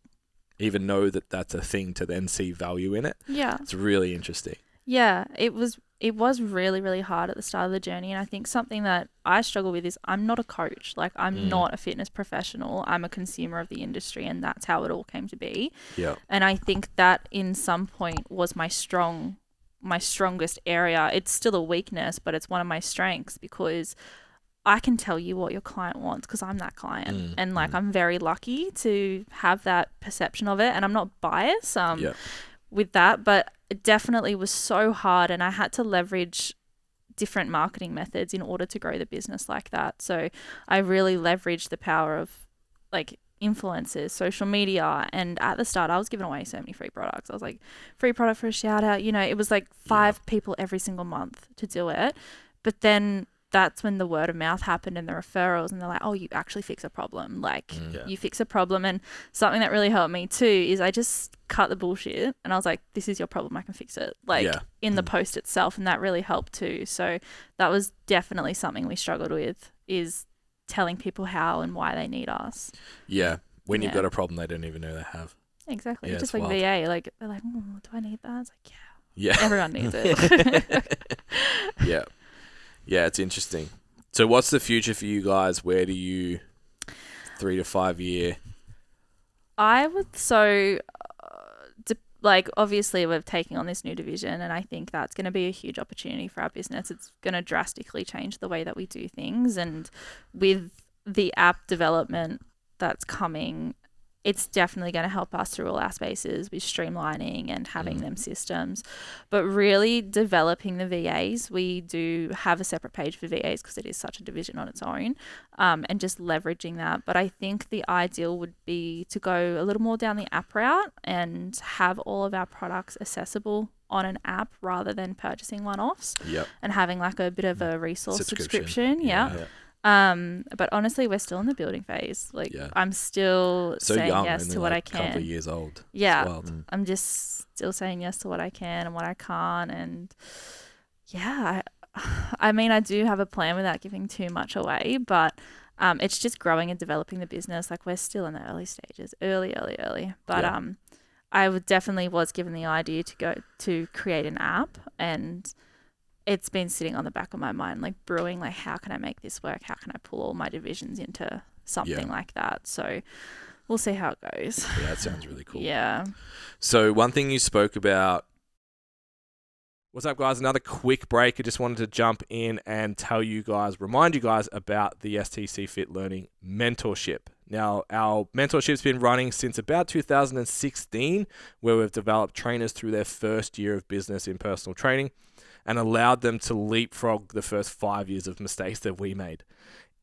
Speaker 1: even know that that's a thing to then see value in it. Yeah. It's really interesting.
Speaker 3: Yeah. It was really, really hard at the start of the journey. And I think something that I struggle with is I'm not a coach. Like, I'm not a fitness professional. I'm a consumer of the industry, and that's how it all came to be. Yeah. And I think that in some point was my strongest area. It's still a weakness, but it's one of my strengths because I can tell you what your client wants because I'm that client. And like, I'm very lucky to have that perception of it, and I'm not biased with that, but it definitely was so hard, and I had to leverage different marketing methods in order to grow the business like that. So I really leveraged the power of like influencers, social media, and at the start I was giving away so many free products. I was like, free product for a shout out, it was like 5 people every single month to do it. But then that's when the word of mouth happened and the referrals, and they're like, oh, you actually fix a problem. Like, you fix a problem. And something that really helped me too is I just cut the bullshit, and I was like, this is your problem, I can fix it. Like, in the post itself. And that really helped too. So that was definitely something we struggled with, is telling people how and why they need us.
Speaker 1: Yeah. When you've got a problem they don't even know they have.
Speaker 3: Exactly. Yeah, just like wild. VA. Like, they're like, do I need that? It's like, yeah. Everyone needs it.
Speaker 1: Yeah. Yeah, it's interesting. So what's the future for you guys? Where do you 3 to 5 year?
Speaker 3: I would obviously we're taking on this new division, and I think that's going to be a huge opportunity for our business. It's going to drastically change the way that we do things, and with the app development that's coming, it's definitely going to help us through all our spaces with streamlining and having them systems. But really developing the VAs, we do have a separate page for VAs because it is such a division on its own, and just leveraging that. But I think the ideal would be to go a little more down the app route and have all of our products accessible on an app rather than purchasing one-offs and having like a bit of a resource subscription. But honestly, we're still in the building phase. Like, I'm still saying yes to what I can.
Speaker 1: Couple of years old.
Speaker 3: Yeah, I'm just still saying yes to what I can and what I can't. And I mean, I do have a plan without giving too much away, but it's just growing and developing the business. Like, we're still in the early stages, early. But I definitely was given the idea to go to create an app, and it's been sitting on the back of my mind, like brewing, like, how can I make this work? How can I pull all my divisions into something like that? So we'll see how it goes.
Speaker 1: Yeah, that sounds really cool.
Speaker 3: Yeah.
Speaker 1: So one thing you spoke about, what's up, guys? Another quick break. I just wanted to jump in and remind you guys about the STCfit Learning Mentorship. Now, our mentorship's been running since about 2016, where we've developed trainers through their first year of business in personal training and allowed them to leapfrog the first 5 years of mistakes that we made.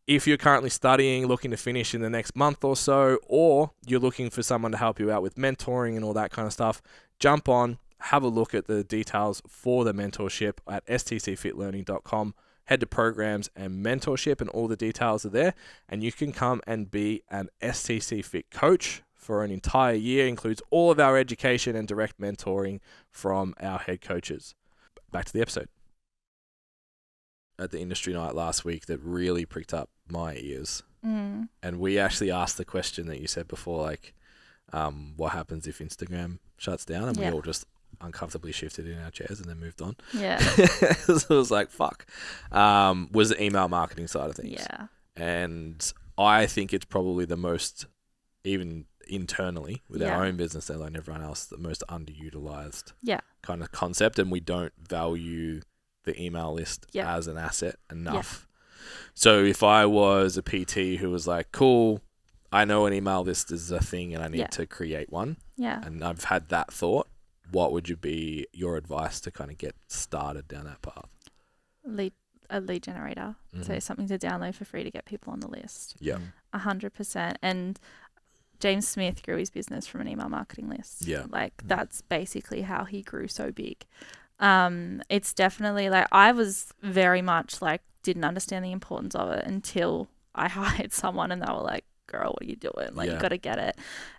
Speaker 1: If you're currently studying, looking to finish in the next month or so, or you're looking for someone to help you out with mentoring and all that kind of stuff, jump on, have a look at the details for the mentorship at stcfitlearning.com. Head to programs and mentorship, and all the details are there. And you can come and be an STC Fit coach for an entire year. Includes all of our education and direct mentoring from our head coaches. Back to the episode. At the industry night last week, that really pricked up my ears. And we actually asked the question that you said before, like, what happens if Instagram shuts down, and we
Speaker 3: Yeah.
Speaker 1: all just uncomfortably shifted in our chairs and then moved on.
Speaker 3: Yeah.
Speaker 1: So it was like, fuck. Was the email marketing side of things.
Speaker 3: Yeah.
Speaker 1: And I think it's probably the most, even internally with our own business and like everyone else, the most underutilized kind of concept. And we don't value the email list as an asset enough. So if I was a PT who was like, cool, I know an email list is a thing and I need to create one.
Speaker 3: Yeah.
Speaker 1: And I've had that thought, what would you be your advice to kind of get started down that path?
Speaker 3: A lead generator. So something to download for free to get people on the list.
Speaker 1: Yeah.
Speaker 3: 100%. And James Smith grew his business from an email marketing list.
Speaker 1: Yeah.
Speaker 3: Like that's basically how he grew so big. It's definitely like I was very much like didn't understand the importance of it until I hired someone and they were like, girl, what are you doing? Like you got to get it.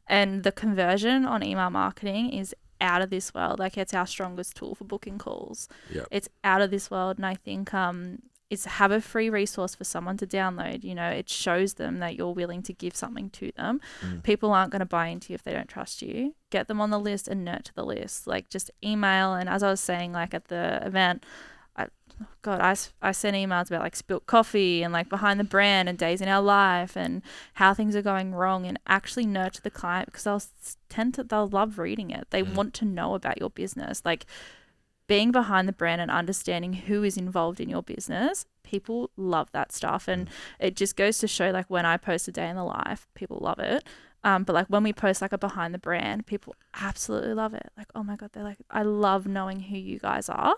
Speaker 3: And the conversion on email marketing is out of this world. Like it's our strongest tool for booking calls.
Speaker 1: Yep.
Speaker 3: It's out of this world. And I think is have a free resource for someone to download. You know, it shows them that you're willing to give something to them. People aren't going to buy into you if they don't trust you. Get them on the list and nurture the list. Like just email. And as I was saying, like at the event, I sent emails about like spilt coffee and like behind the brand and days in our life and how things are going wrong, and actually nurture the client because they'll love reading it. They want to know about your business. Like being behind the brand and understanding who is involved in your business, people love that stuff. And it just goes to show like when I post a day in the life, people love it. But like when we post like a behind the brand, people absolutely love it. Like, oh my God, they're like, I love knowing who you guys are.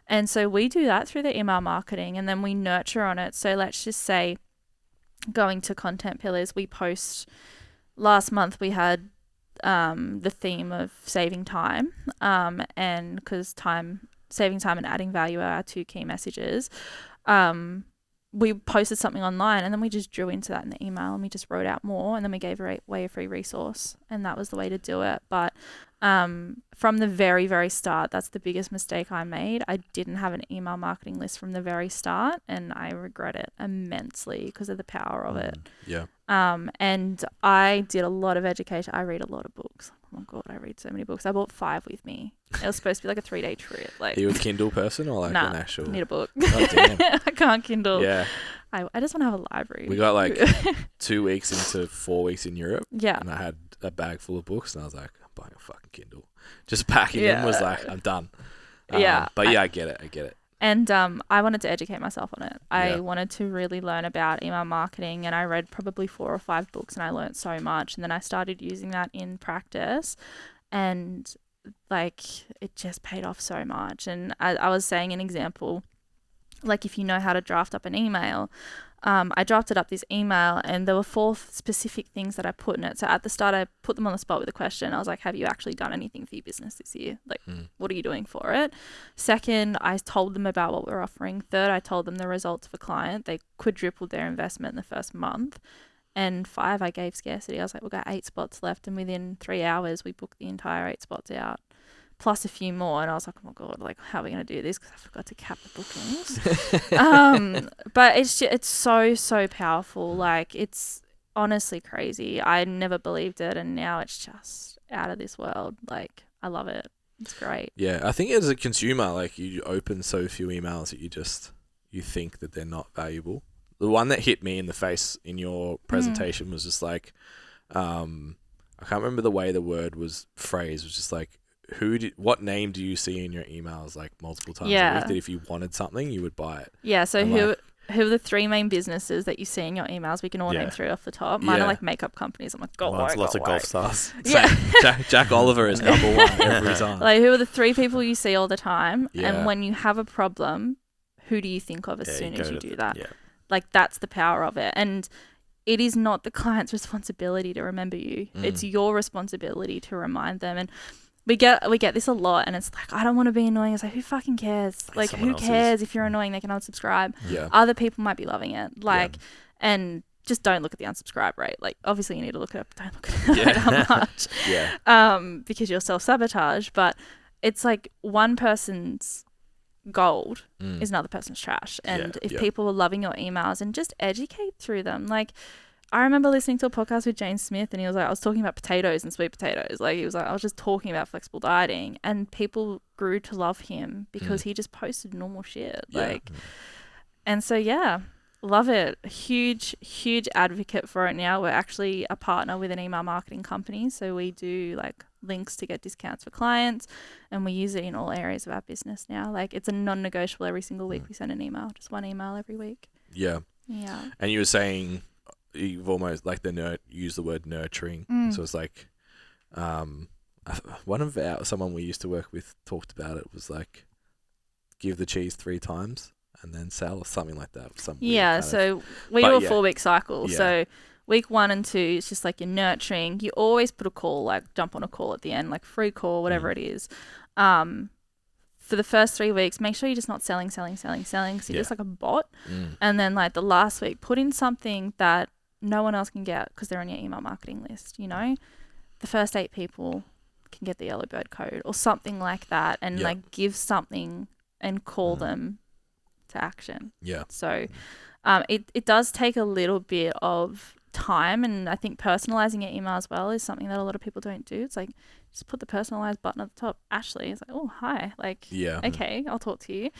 Speaker 3: And so we do that through the email marketing and then we nurture on it. So let's just say going to content pillars, we post last month, we had the theme of saving time. And because saving time and adding value are our two key messages. We posted something online and then we just drew into that in the email and we just wrote out more and then we gave away a free resource, and that was the way to do it. But from the very, very start, that's the biggest mistake I made. I didn't have an email marketing list from the very start and I regret it immensely because of the power of it.
Speaker 1: Yeah.
Speaker 3: And I did a lot of education. I read a lot of books. Oh my God, I read so many books. I bought 5 with me. It was supposed to be like a 3-day trip. Like,
Speaker 1: Are you a Kindle person or like
Speaker 3: nah,
Speaker 1: an actual?
Speaker 3: I need a book.
Speaker 1: Oh, damn.
Speaker 3: I can't Kindle.
Speaker 1: Yeah.
Speaker 3: I just want to have a library.
Speaker 1: We got like 2 weeks into 4 weeks in Europe.
Speaker 3: Yeah.
Speaker 1: And I had a bag full of books and I was like, I'm buying a fucking Kindle. Just packing them was like, I'm done. But I get it.
Speaker 3: And I wanted to educate myself on it. I wanted to really learn about email marketing, and I read probably 4 or 5 books and I learned so much. And then I started using that in practice and like it just paid off so much. And I was saying an example, like if you know how to draft up an email, I drafted up this email and there were 4 specific things that I put in it. So at the start, I put them on the spot with a question. I was like, have you actually done anything for your business this year? Like, what are you doing for it? Second, I told them about what we're offering. Third, I told them the results of a client. They quadrupled their investment in the first month. And 5, I gave scarcity. I was like, we've got 8 spots left. And within 3 hours, we booked the entire 8 spots out, plus a few more. And I was like, oh my God, like, how are we going to do this? Because I forgot to cap the bookings. But it's so powerful. Like, it's honestly crazy. I never believed it. And now it's just out of this world. Like, I love it. It's great.
Speaker 1: Yeah. I think as a consumer, like you open so few emails that you think that they're not valuable. The one that hit me in the face in your presentation was just like, I can't remember the way the word was phrased. It was just like, what name do you see in your emails like multiple times a week that if you wanted something, you would buy it? Yeah. So
Speaker 3: who are the 3 main businesses that you see in your emails? We can all name 3 off the top. Mine are like makeup companies. I'm like,
Speaker 2: lots of golf stars.
Speaker 3: Yeah.
Speaker 1: Jack Oliver is number 1 every time.
Speaker 3: Like, who are the 3 people you see all the time? Yeah. And when you have a problem, who do you think of as soon as you do that? Yeah. Like, that's the power of it. And it is not the client's responsibility to remember you. It's your responsibility to remind them. And we get this a lot, and it's like, I don't want to be annoying. It's like, who fucking cares? Like, who cares if you're annoying? They can unsubscribe. Yeah. Other people might be loving it. Like, and just don't look at the unsubscribe rate. Like, obviously you need to look it up, but don't look at it that much. Because you'll self-sabotage. But it's like one person's gold is another person's trash. And if people are loving your emails, and just educate through them. Like, I remember listening to a podcast with James Smith, and he was like, I was talking about potatoes and sweet potatoes. Like, he was like, I was just talking about flexible dieting, and people grew to love him because he just posted normal shit. Like, and so, yeah, love it. Huge advocate for it now. We're actually a partner with an email marketing company. So we do like links to get discounts for clients, and we use it in all areas of our business now. Like, it's a non-negotiable. Every single week we send an email, just one email every week.
Speaker 1: Yeah.
Speaker 3: Yeah.
Speaker 1: And you were saying you've almost like use the word nurturing. So it's like, one of someone we used to work with talked about it, was like, give the cheese 3 times and then sell, or something like that.
Speaker 3: So we do a 4-week cycle. Yeah. So week 1 and 2 is just like you're nurturing. You always put a call, like jump on a call at the end, like free call, whatever it is. For the first 3 weeks, make sure you're just not selling. So you're just like a bot. And then like the last week, put in something that no one else can get because they're on your email marketing list. You know, the first 8 people can get the yellow bird code or something like that, and like give something and call them to action. Yeah. So it does take a little bit of time, and I think personalizing your email as well is something that a lot of people don't do. It's like, just put the personalized button at the top. Ashley is like, oh, hi. Like, okay, I'll talk to you.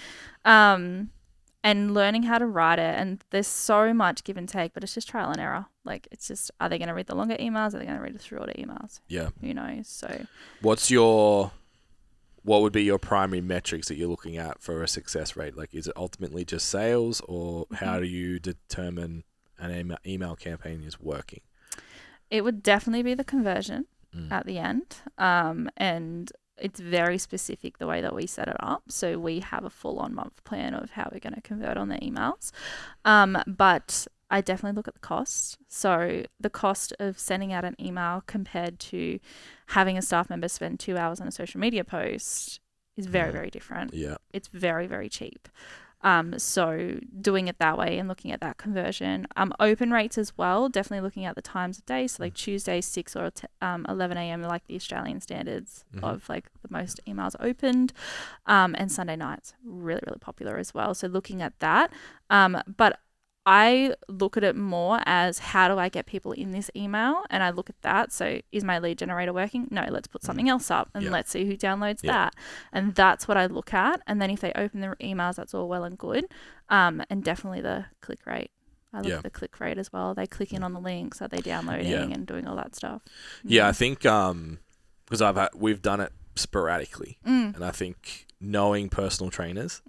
Speaker 3: And learning how to write it. And there's so much give and take, but it's just trial and error. Like, it's just, are they going to read the longer emails? Are they going to read the shorter emails? Yeah. Who knows? So
Speaker 1: what would be your primary metrics that you're looking at for a success rate? Like, is it ultimately just sales, or how do you determine an email campaign is working?
Speaker 3: It would definitely be the conversion at the end. And it's very specific the way that we set it up. So we have a full-on month plan of how we're going to convert on the emails. But I definitely look at the cost. So the cost of sending out an email compared to having a staff member spend 2 hours on a social media post is very, very different. Yeah. It's very, very cheap. So doing it that way and looking at that conversion, open rates as well, definitely looking at the times of day. So like Tuesday, 6 or 11 a.m. are like the Australian standards of like the most emails opened. And Sunday nights, really, really popular as well. So looking at that. But I look at it more as, how do I get people in this email? And I look at that. So is my lead generator working? No, let's put something else up and let's see who downloads that. And that's what I look at. And then if they open the emails, that's all well and good. And definitely the click rate. I look at the click rate as well. They click in on the links, are they downloading and doing all that stuff?
Speaker 1: Yeah, I think because we've done it sporadically, and I think knowing personal trainers.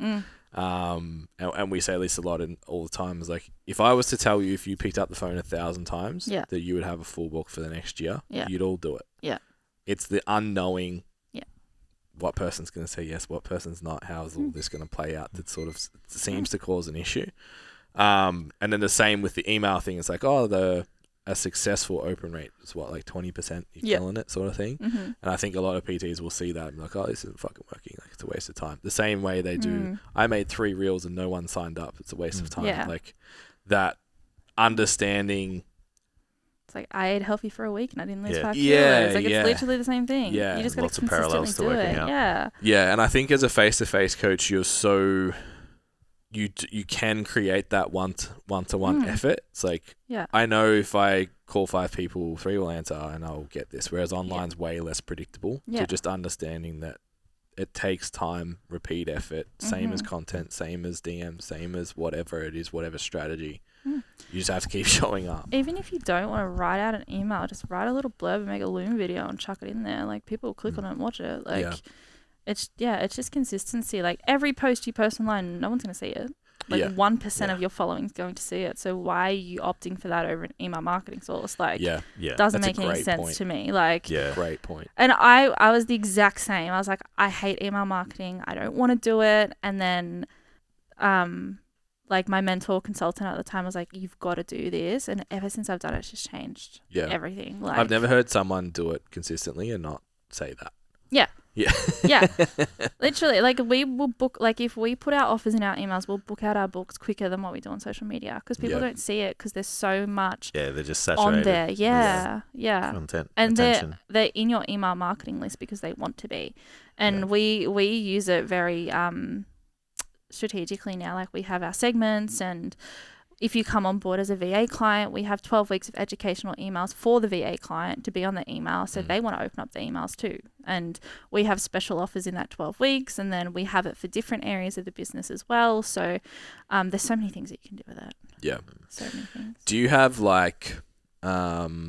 Speaker 1: And we say this a lot all the time, is like, if I was to tell you, if you picked up the phone 1,000 times that you would have a full book for the next year, you'd all do it. Yeah. It's the unknowing what person's going to say yes, what person's not, how is all this going to play out, that sort of seems to cause an issue. And then the same with the email thing. It's like, a successful open rate is what, like 20%, you're killing it, sort of thing. And I think a lot of PTs will see that and be like, oh, this isn't fucking working, like, it's a waste of time. The same way they do, I made 3 reels and no one signed up, it's a waste of time. Like, that understanding.
Speaker 3: It's like, I ate healthy for a week and I didn't lose 5 kilos. Like, it's literally the same thing. Yeah. You just got to consistently do it. Yeah.
Speaker 1: Yeah, and I think as a face-to-face coach, you're so... You can create that one-to-one effort. It's like, I know if I call 5 people, 3 will answer and I'll get this. Whereas online's way less predictable. So just understanding that it takes time, repeat effort, same as content, same as DM, same as whatever it is, whatever strategy. You just have to keep showing up.
Speaker 3: Even if you don't want to write out an email, just write a little blurb and make a Loom video and chuck it in there. Like, people will click on it and watch it. Like, it's just consistency. Like, every post you post online, no one's going to see it. Like, 1% of your following is going to see it. So why are you opting for that over an email marketing source? Like, doesn't make any sense to me. Like,
Speaker 1: great point.
Speaker 3: And I was the exact same. I was like, I hate email marketing. I don't want to do it. And then, like, my mentor consultant at the time was like, you've got to do this. And ever since I've done it, it's just changed everything. Like,
Speaker 1: I've never heard someone do it consistently and not say that.
Speaker 3: Yeah. Yeah. Literally, like, we will book, like, if we put our offers in our emails, we'll book out our books quicker than what we do on social media, because people don't see it because there's so much
Speaker 2: they're just saturated
Speaker 3: on there. Yeah.
Speaker 2: Content,
Speaker 3: and
Speaker 2: attention.
Speaker 3: they're in your email marketing list because they want to be. And we use it very strategically now. Like, we have our segments, and if you come on board as a VA client, we have 12 weeks of educational emails for the VA client to be on the email. So they want to open up the emails too. And we have special offers in that 12 weeks. And then we have it for different areas of the business as well. So there's so many things that you can do with it.
Speaker 1: Yeah.
Speaker 3: So many things.
Speaker 1: Do you have like, so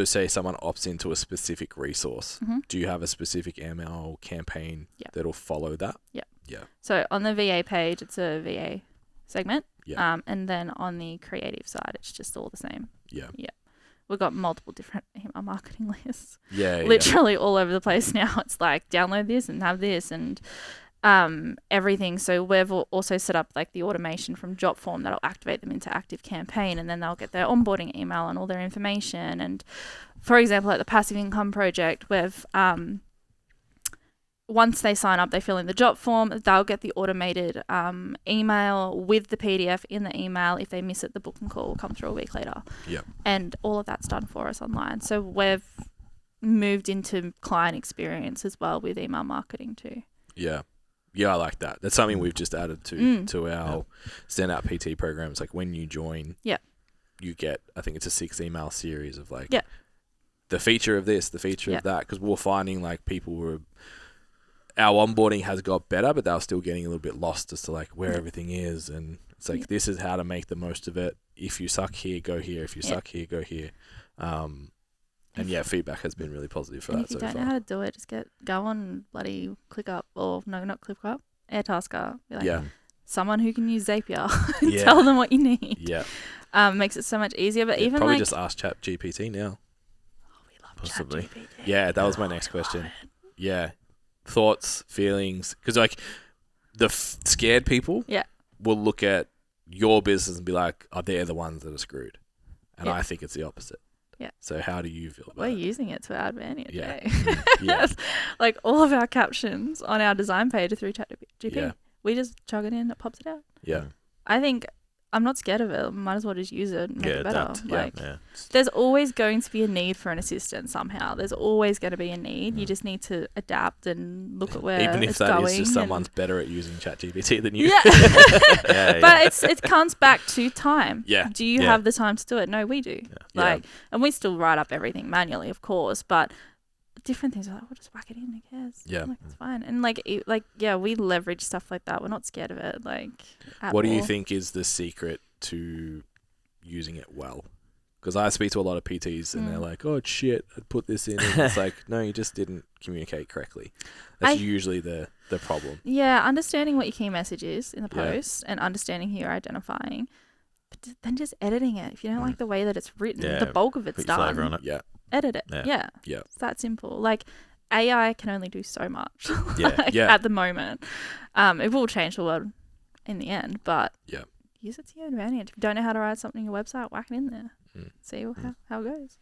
Speaker 1: say someone opts into a specific resource. Do you have a specific email campaign that'll follow that?
Speaker 3: Yeah.
Speaker 1: Yeah.
Speaker 3: So on the VA page, it's a VA segment.
Speaker 1: Yeah.
Speaker 3: And then on the creative side, it's just all the same.
Speaker 1: Yeah.
Speaker 3: Yeah. We've got multiple different email marketing lists.
Speaker 1: Yeah.
Speaker 3: Literally all over the place now. It's like download this and have this and everything. So we've also set up like the automation from Jotform that'll activate them into Active Campaign, and then they'll get their onboarding email and all their information. And for example, at the Passive Income Project, we've once they sign up, they fill in the Jotform, they'll get the automated email with the PDF in the email. If they miss it, the book and call will come through a week later.
Speaker 1: Yeah.
Speaker 3: And all of that's done for us online. So we've moved into client experience as well with email marketing too.
Speaker 1: Yeah. Yeah, I like that. That's something we've just added to our Standout PT programs. Like when you join, you get, I think it's a 6 email series of like the feature of this, the feature of that. Because we're finding like people were, our onboarding has got better, but they're still getting a little bit lost as to like where everything is. And it's like, this is how to make the most of it. If you suck here, go here. If you suck here, go here. And feedback has been really positive for that so far.
Speaker 3: If you don't know how to do it, just go on bloody ClickUp, or no, not ClickUp, Airtasker. Be like, someone who can use Zapier. Tell them what you need.
Speaker 1: Yeah.
Speaker 3: Makes it so much easier. But even
Speaker 1: probably
Speaker 3: like,
Speaker 1: just ask ChatGPT now.
Speaker 3: Oh, we love
Speaker 2: Possibly.
Speaker 3: ChatGPT.
Speaker 1: Yeah, that was my next question. Yeah. Thoughts, feelings. Because like the scared people will look at your business and be like, oh, they're the ones that are screwed. And I think it's the opposite. Yeah. So how do you feel about
Speaker 3: We're
Speaker 1: it?
Speaker 3: using it to our advantage.
Speaker 1: Yeah.
Speaker 3: Like all of our captions on our design page are through ChatGPT.
Speaker 1: Yeah.
Speaker 3: We just chug it in, it pops it out.
Speaker 1: Yeah.
Speaker 3: I think I'm not scared of it. Might as well just use it and make it better.
Speaker 2: Adapt.
Speaker 3: Like, there's always going to be a need for an assistant somehow. There's always going to be a need. You just need to adapt and look at where
Speaker 1: even if
Speaker 3: it's
Speaker 1: that
Speaker 3: going.
Speaker 1: is just someone's better at using ChatGPT than you.
Speaker 3: Yeah. But it comes back to time.
Speaker 1: Yeah.
Speaker 3: Do you have the time to do it? No, we do. And we still write up everything manually, of course, but different things are like, we'll just whack it in, who cares?
Speaker 1: Yeah.
Speaker 3: Like, it's fine. And we leverage stuff like that. We're not scared of it. Like,
Speaker 1: what do you think is the secret to using it well? Because I speak to a lot of PTs and they're like, oh shit, I'd put this in. And it's like, no, you just didn't communicate correctly. That's usually the problem.
Speaker 3: Yeah, understanding what your key message is in the post and understanding who you're identifying. But then just editing it. If you don't like the way that it's written, the bulk of it's done.
Speaker 2: Put your flavour on it.
Speaker 1: Yeah.
Speaker 3: Edit it. Yeah. It's that simple. Like, AI can only do so much at the moment. It will change the world in the end, but use it to your advantage. If you don't know how to write something on your website, whack it in there. See how it goes.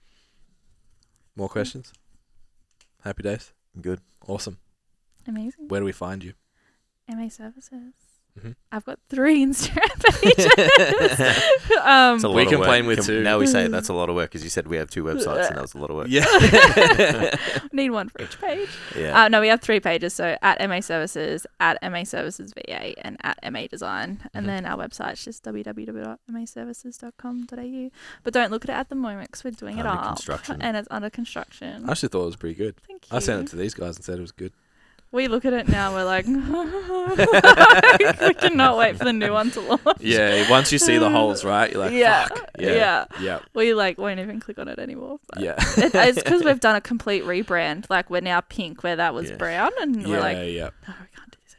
Speaker 1: More questions? Happy days?
Speaker 2: Good.
Speaker 1: Awesome.
Speaker 3: Amazing.
Speaker 1: Where do we find you?
Speaker 3: Emay Services.
Speaker 1: Mm-hmm.
Speaker 3: I've got 3 Instagram pages.
Speaker 1: We complain with 2.
Speaker 2: Now we say that's a lot of work because you said we have 2 websites and that was a lot of work.
Speaker 1: Yeah.
Speaker 3: Need one for each page.
Speaker 2: Yeah.
Speaker 3: No, we have 3 pages. So at Emay Services, at Emay Services VA, and at Emay Design. And then our website's just www.emayservices.com.au. But don't look at it at the moment because we're doing it up.
Speaker 2: Construction.
Speaker 3: And it's under construction.
Speaker 1: I actually thought it was pretty good.
Speaker 3: Thank you.
Speaker 1: I sent it to these guys and said it was good.
Speaker 3: We look at it now, we're like, we cannot wait for the new one to launch.
Speaker 1: Yeah, once you see the holes, right, you're like, fuck. Yeah.
Speaker 3: We won't even click on it anymore.
Speaker 1: Yeah.
Speaker 3: It's because we've done a complete rebrand. Like, we're now pink where that was brown, and we're like, no, we can't do this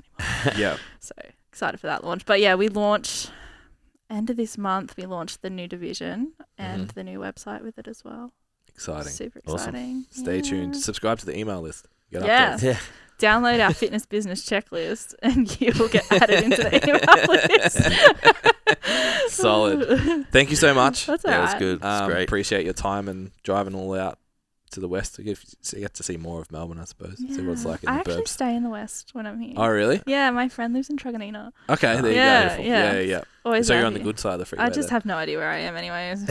Speaker 3: anymore.
Speaker 1: Yeah.
Speaker 3: So excited for that launch. But yeah, we launch end of this month. We launched the new division and the new website with it as well.
Speaker 1: Exciting.
Speaker 3: Super exciting.
Speaker 1: Awesome. Stay tuned. Subscribe to the email list. Get
Speaker 3: updates. Yeah. Download our fitness business checklist and you will get added into the email list.
Speaker 1: Solid. Thank you so much.
Speaker 3: That's all right.
Speaker 2: That's good. That's great.
Speaker 1: Appreciate your time and driving all out to the west. You get to see more of Melbourne, I suppose.
Speaker 3: Yeah.
Speaker 1: See what it's like in
Speaker 3: I
Speaker 1: the
Speaker 3: actually
Speaker 1: burbs.
Speaker 3: stay in the west when I'm here.
Speaker 1: Oh, really?
Speaker 3: Yeah, my friend lives in Truganina.
Speaker 1: Okay, there you go. Yeah.
Speaker 3: Always
Speaker 1: so you're on the good side of the freeway.
Speaker 3: I just have no idea where I am anyways.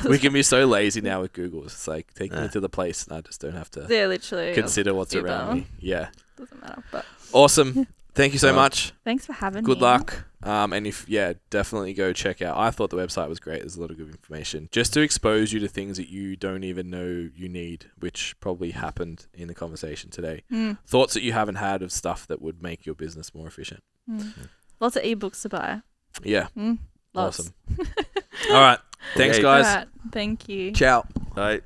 Speaker 1: We can be so lazy now with Google. It's like, take me to the place and I just don't have to
Speaker 3: literally
Speaker 1: consider what's
Speaker 3: Uber.
Speaker 1: around me. Yeah.
Speaker 3: Doesn't matter. But
Speaker 1: Awesome. Thank you so much.
Speaker 3: Thanks for having me.
Speaker 1: Good luck. And definitely go check out. I thought the website was great. There's a lot of good information just to expose you to things that you don't even know you need, which probably happened in the conversation today. Thoughts that you haven't had of stuff that would make your business more efficient.
Speaker 3: Lots of ebooks to buy.
Speaker 1: Yeah.
Speaker 3: Lots.
Speaker 1: Awesome. All right. Thanks, guys.
Speaker 3: All right. Thank you.
Speaker 1: Ciao.
Speaker 2: Bye.